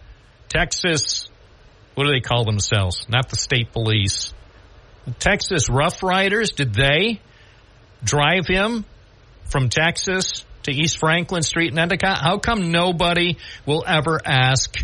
Texas, what do they call themselves? Not the state police. The Texas Rough Riders, did they drive him from Texas to East Franklin Street in Endicott? How come nobody will ever ask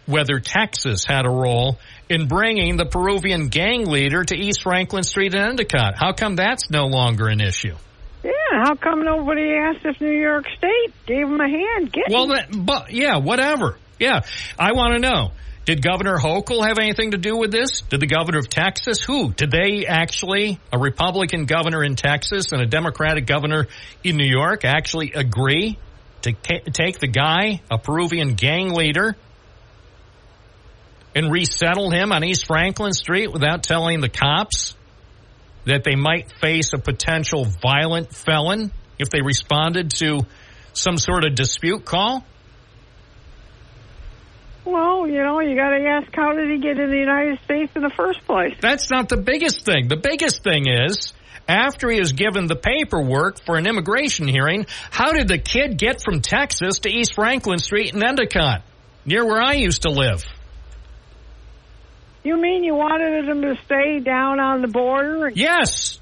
whether Texas had a role in bringing the Peruvian gang leader to East Franklin Street in Endicott? How come that's no longer an issue? Yeah, how come nobody asked if New York State gave him a hand? Whatever. Yeah, I want to know. Did Governor Hochul have anything to do with this? Did the governor of Texas? Who? Did they actually, a Republican governor in Texas and a Democratic governor in New York, actually agree to take the guy, a Peruvian gang leader, and resettle him on East Franklin Street without telling the cops that they might face a potential violent felon if they responded to some sort of dispute call? Well, you got to ask, how did he get in the United States in the first place? That's not the biggest thing. The biggest thing is, after he was given the paperwork for an immigration hearing, how did the kid get from Texas to East Franklin Street in Endicott, near where I used to live? You mean you wanted him to stay down on the border? Yes.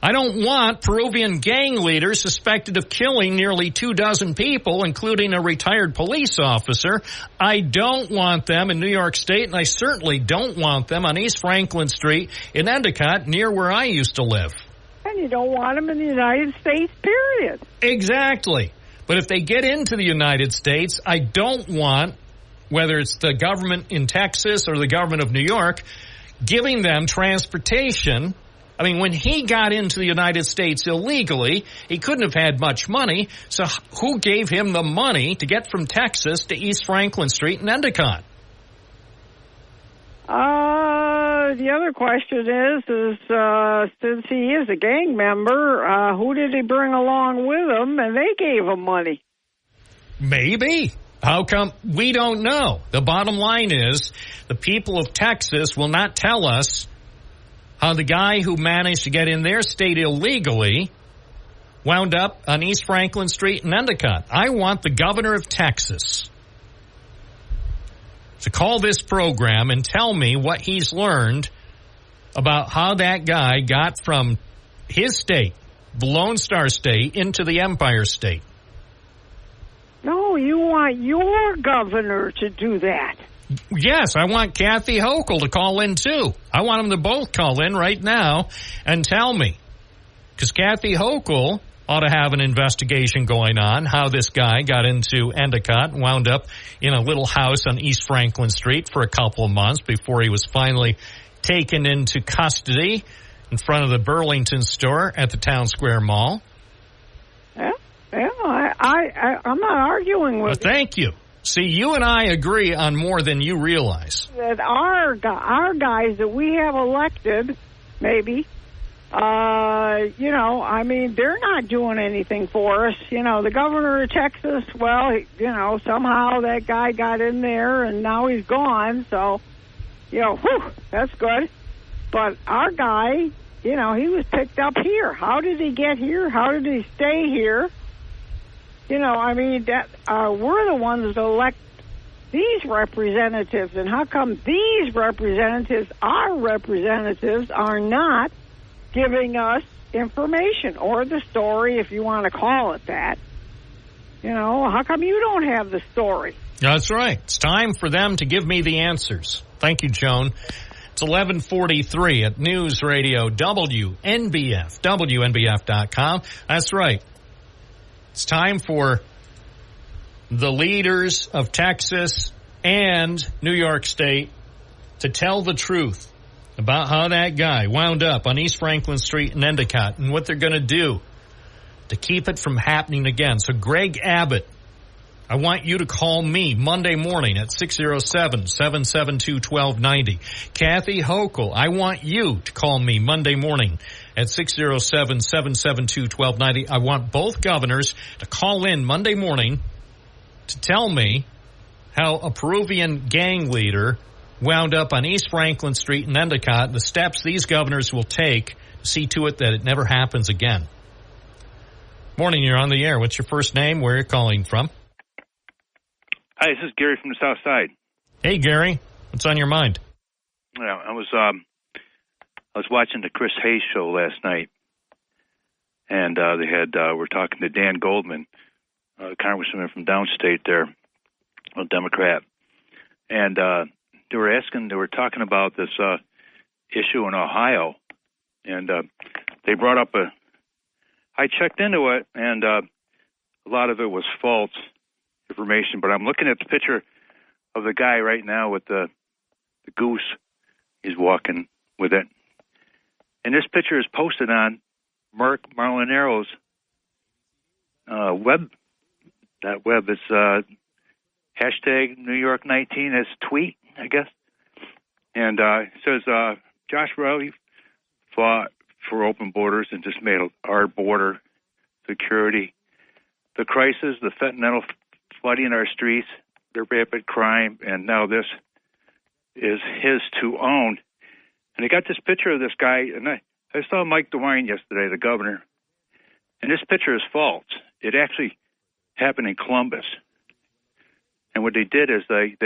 I don't want Peruvian gang leaders suspected of killing nearly 24 people, including a retired police officer. I don't want them in New York State, and I certainly don't want them on East Franklin Street in Endicott, near where I used to live. And you don't want them in the United States, period. Exactly. But if they get into the United States, I don't want, whether it's the government in Texas or the government of New York, giving them transportation. I mean, when he got into the United States illegally, he couldn't have had much money. So who gave him the money to get from Texas to East Franklin Street in Endicott? The other question is since he is a gang member, who did he bring along with him, and they gave him money? Maybe. How come? We don't know. The bottom line is the people of Texas will not tell us how the guy who managed to get in their state illegally wound up on East Franklin Street in Endicott. I want the governor of Texas to call this program and tell me what he's learned about how that guy got from his state, the Lone Star State, into the Empire State. No, you want your governor to do that. Yes, I want Kathy Hochul to call in, too. I want them to both call in right now and tell me. Because Kathy Hochul ought to have an investigation going on how this guy got into Endicott and wound up in a little house on East Franklin Street for a couple of months before he was finally taken into custody in front of the Burlington store at the Town Square Mall. I'm not arguing with you. Thank you. See, you and I agree on more than you realize. That our guys that we have elected, maybe, they're not doing anything for us. The governor of Texas, somehow that guy got in there and now he's gone. So, that's good. But our guy, he was picked up here. How did he get here? How did he stay here? We're the ones that elect these representatives. And how come these representatives, our representatives, are not giving us information or the story, if you want to call it that? How come you don't have the story? That's right. It's time for them to give me the answers. Thank you, Joan. It's 11:43 at News Radio WNBF, WNBF.com. That's right. It's time for the leaders of Texas and New York State to tell the truth about how that guy wound up on East Franklin Street in Endicott and what they're going to do to keep it from happening again. So Greg Abbott, I want you to call me Monday morning at 607-772-1290. Kathy Hochul, I want you to call me Monday morning at 607-772-1290. I want both governors to call in Monday morning to tell me how a Peruvian gang leader wound up on East Franklin Street in Endicott, the steps these governors will take to see to it that it never happens again. Morning, you're on the air. What's your first name? Where are you calling from? Hi, this is Gary from the South Side. Hey, Gary. What's on your mind? Yeah, I was watching the Chris Hayes show last night, and we're talking to Dan Goldman, congressman from downstate there, a Democrat, and they were talking about this issue in Ohio, and they brought up I checked into it, and a lot of it was false information, but I'm looking at the picture of the guy right now with the goose. He's walking with it. And this picture is posted on Mark Marlinaro's web. That web is hashtag New York 19 as tweet, I guess. And it says, Josh Rowley fought for open borders and just made our border security. The crisis, the fentanyl flooding our streets, the rapid crime, and now this is his to own. And he got this picture of this guy, and I saw Mike DeWine yesterday, the governor, and this picture is false. It actually happened in Columbus. And what they did is they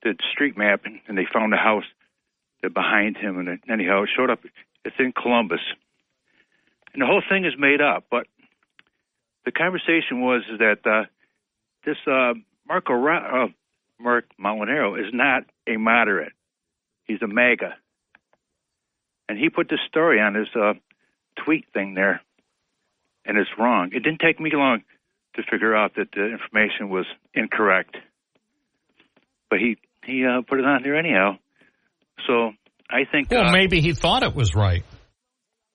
did street mapping, and they found a house behind him, and anyhow, it showed up. It's in Columbus. And the whole thing is made up, but the conversation was that this Mark Molinaro is not a moderate. He's a MAGA. And he put this story on his tweet thing there, and it's wrong. It didn't take me long to figure out that the information was incorrect. But he put it on there anyhow. So I think... Well, maybe he thought it was right.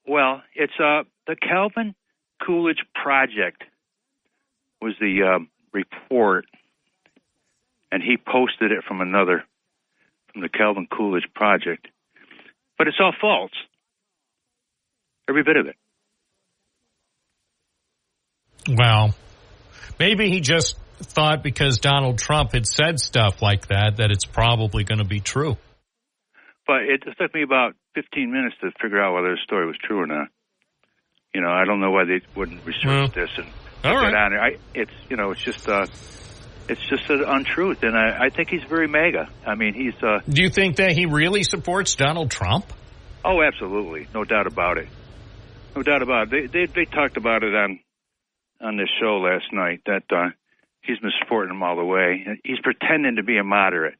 Well, it's the Calvin Coolidge Project was the report, and he posted it from the Calvin Coolidge Project. But it's all false. Every bit of it. Well, maybe he just thought because Donald Trump had said stuff like that it's probably going to be true. But it took me about 15 minutes to figure out whether the story was true or not. I don't know why they wouldn't research this and put it on there. It's just It's just an untruth, and I think he's very MAGA. I mean, he's... Do you think that he really supports Donald Trump? Oh, absolutely. No doubt about it. No doubt about it. They talked about it on this show last night, that he's been supporting him all the way. He's pretending to be a moderate,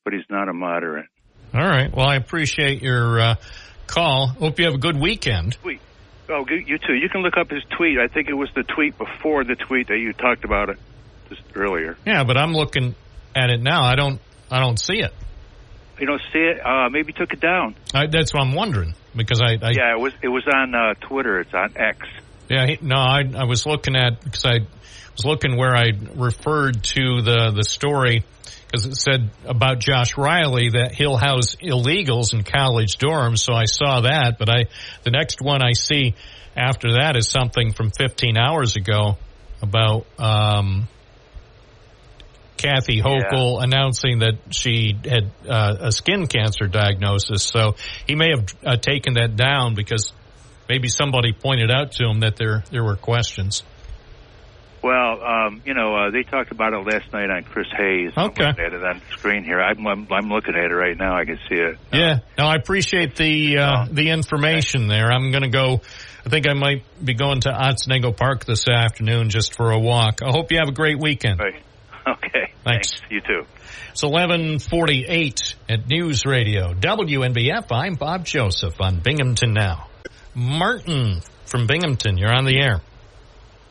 but he's not a moderate. All right. Well, I appreciate your call. Hope you have a good weekend. Tweet. Oh, you too. You can look up his tweet. I think it was the tweet before the tweet that you talked about it just earlier. Yeah, but I'm looking at it now. I don't see it. You don't see it? Maybe took it down. That's what I'm wondering, because yeah, it was on Twitter. It's on X. Yeah, I was looking at, because I was looking where I referred to the story, because it said about Josh Riley that he'll house illegals in college dorms, so I saw that, but the next one I see after that is something from 15 hours ago about Kathy Hochul announcing that she had a skin cancer diagnosis, so he may have taken that down because maybe somebody pointed out to him that there were questions. Well, they talked about it last night on Chris Hayes. Okay. I'm looking at it on the screen here. I'm looking at it right now. I can see it. Yeah. No, I appreciate the information there. I'm going to go. I think I might be going to Otsego Park this afternoon just for a walk. I hope you have a great weekend. Right. Okay. Thanks. You too. It's 11:48 at News Radio WNBF. I'm Bob Joseph on Binghamton Now. Martin from Binghamton, you're on the air.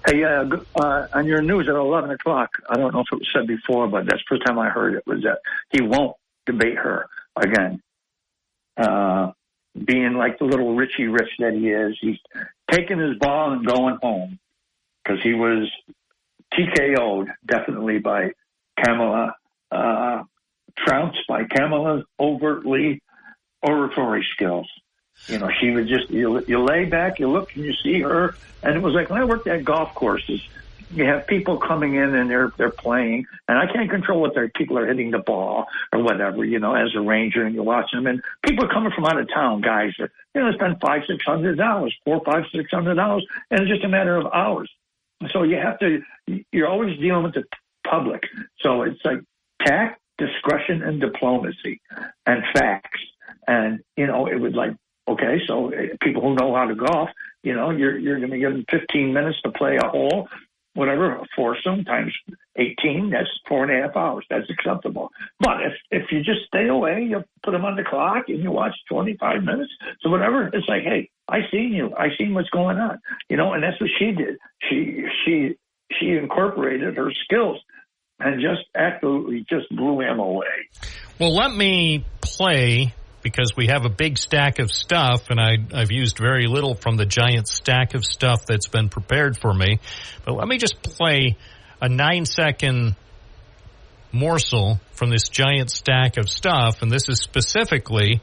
Hey, on your news at 11 o'clock, I don't know if it was said before, but that's the first time I heard it, was that he won't debate her again. Being like the little Richie Rich that he is, he's taking his ball and going home because he was TKO'd definitely by Kamala, trounced by Kamala's overtly oratory skills. You know, she would just, you lay back, you look, and you see her. And it was like when I worked at golf courses, you have people coming in and they're playing, and I can't control what people are hitting the ball or whatever, as a ranger, and you're watching them. And people are coming from out of town, guys that, spend $500-600, $400-600, and it's just a matter of hours. So you're always dealing with the public. So it's like tact, discretion, and diplomacy and facts. And, it would like, okay, so people who know how to golf, you're going to give them 15 minutes to play a hole, whatever, a foursome times 18, that's 4.5 hours. That's acceptable. But if you just stay away, you put them on the clock and you watch 25 minutes, so whatever, it's like, hey, I seen you. I seen what's going on, and that's what she did. She incorporated her skills and just absolutely just blew him away. Well, let me play, because we have a big stack of stuff, and I've used very little from the giant stack of stuff that's been prepared for me. But let me just play a 9-second morsel from this giant stack of stuff, and this is specifically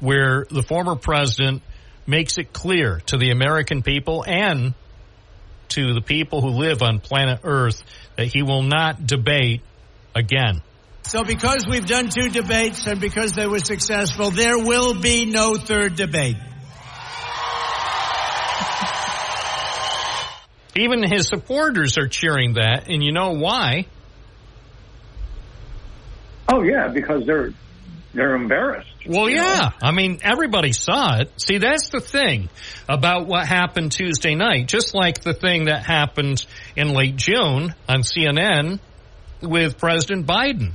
where the former president makes it clear to the American people and to the people who live on planet Earth that he will not debate again. So because we've done 2 debates and because they were successful, there will be no third debate. Even his supporters are cheering that, and you know why? Oh, yeah, because they're embarrassed. Well, yeah. I mean, everybody saw it. See, that's the thing about what happened Tuesday night, just like the thing that happened in late June on CNN with President Biden.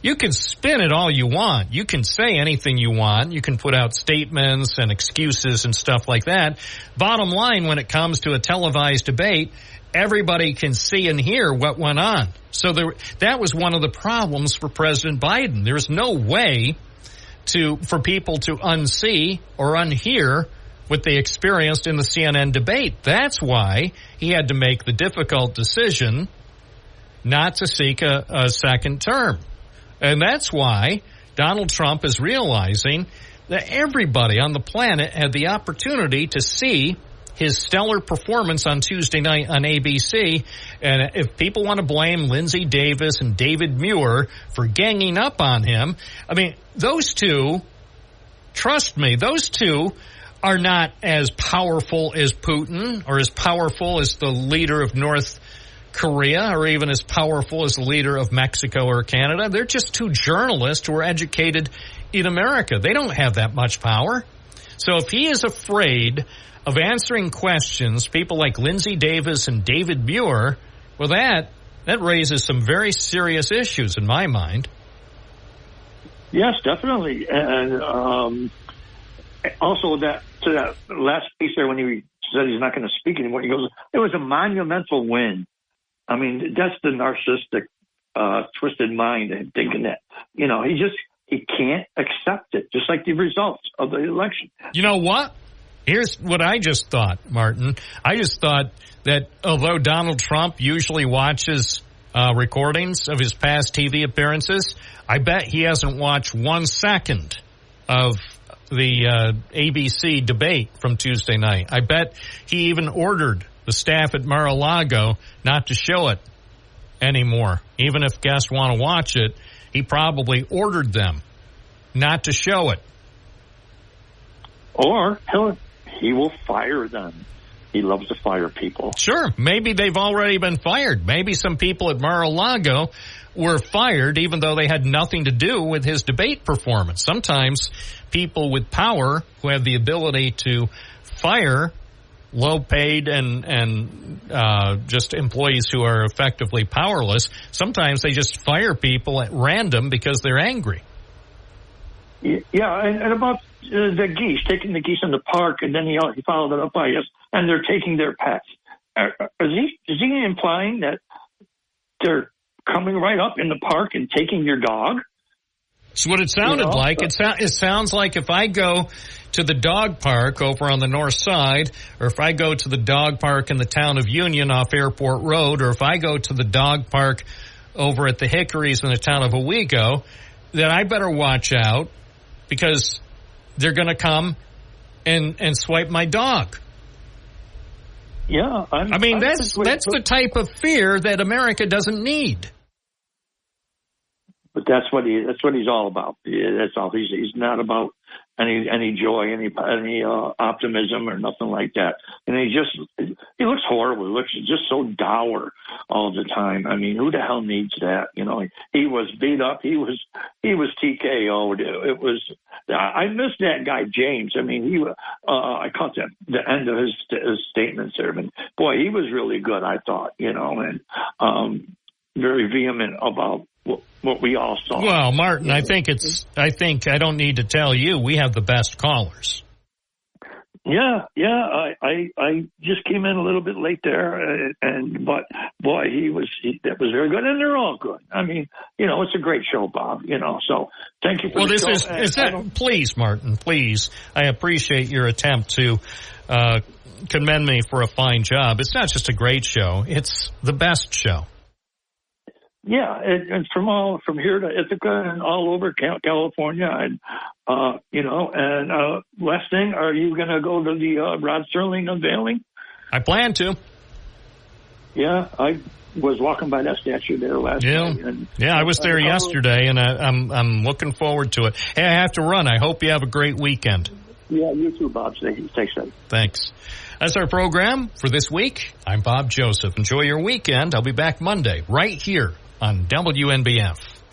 You can spin it all you want. You can say anything you want. You can put out statements and excuses and stuff like that. Bottom line, when it comes to a televised debate, everybody can see and hear what went on. So that was one of the problems for President Biden. There's no way for people to unsee or unhear what they experienced in the CNN debate. That's why he had to make the difficult decision not to seek a second term. And that's why Donald Trump is realizing that everybody on the planet had the opportunity to see his stellar performance on Tuesday night on ABC. And if people want to blame Lindsey Davis and David Muir for ganging up on him, I mean, those two, trust me, those two are not as powerful as Putin or as powerful as the leader of North Korea or even as powerful as the leader of Mexico or Canada. They're just two journalists who are educated in America. They don't have that much power. So if he is afraid of answering questions, people like Lindsay Davis and David Muir, well, that raises some very serious issues in my mind. Yes, definitely. And also that last piece there when he said he's not going to speak anymore, he goes, it was a monumental win. I mean, that's the narcissistic, twisted mind and thinking that, he can't accept it, just like the results of the election. You know what? Here's what I just thought, Martin. I just thought that although Donald Trump usually watches recordings of his past TV appearances, I bet he hasn't watched 1 second of the ABC debate from Tuesday night. I bet he even ordered the staff at Mar-a-Lago not to show it anymore. Even if guests want to watch it, he probably ordered them not to show it. Or he will fire them. He loves to fire people. Sure. Maybe they've already been fired. Maybe some people at Mar-a-Lago were fired even though they had nothing to do with his debate performance. Sometimes people with power who have the ability to fire low-paid and just employees who are effectively powerless, sometimes they just fire people at random because they're angry. Yeah, and about the geese, taking the geese in the park, and then he followed it up by us, and they're taking their pets. Is he implying that they're coming right up in the park and taking your dog? That's what it sounded like. It sounds like if I go to the dog park over on the north side, or if I go to the dog park in the town of Union off Airport Road, or if I go to the dog park over at the Hickories in the town of Owego, that I better watch out because they're going to come and swipe my dog. Yeah. I mean, that's the type of fear that America doesn't need. But that's what he's all about. Yeah, that's all. He's not about any joy, any optimism or nothing like that. And he looks horrible. He looks just so dour all the time. I mean, who the hell needs that? He was beat up. He was TKO'd. I missed that guy James. I mean, I caught the end of his statements there. But boy, he was really good, I thought. And very vehement about what we all saw. Well, Martin, I think I don't need to tell you we have the best callers. Yeah. I just came in a little bit late there, but boy, that was very good, and they're all good. I mean, it's a great show, Bob. So thank you for the show. Please, Martin, please. I appreciate your attempt to commend me for a fine job. It's not just a great show; it's the best show. Yeah, and from here to Ithaca and all over California, and last thing, are you going to go to the Rod Serling unveiling? I plan to. Yeah, I was walking by that statue there last night. And, I was there yesterday, and I'm looking forward to it. Hey, I have to run. I hope you have a great weekend. Yeah, you too, Bob. Stay safe. Thanks. That's our program for this week. I'm Bob Joseph. Enjoy your weekend. I'll be back Monday right here on WNBF.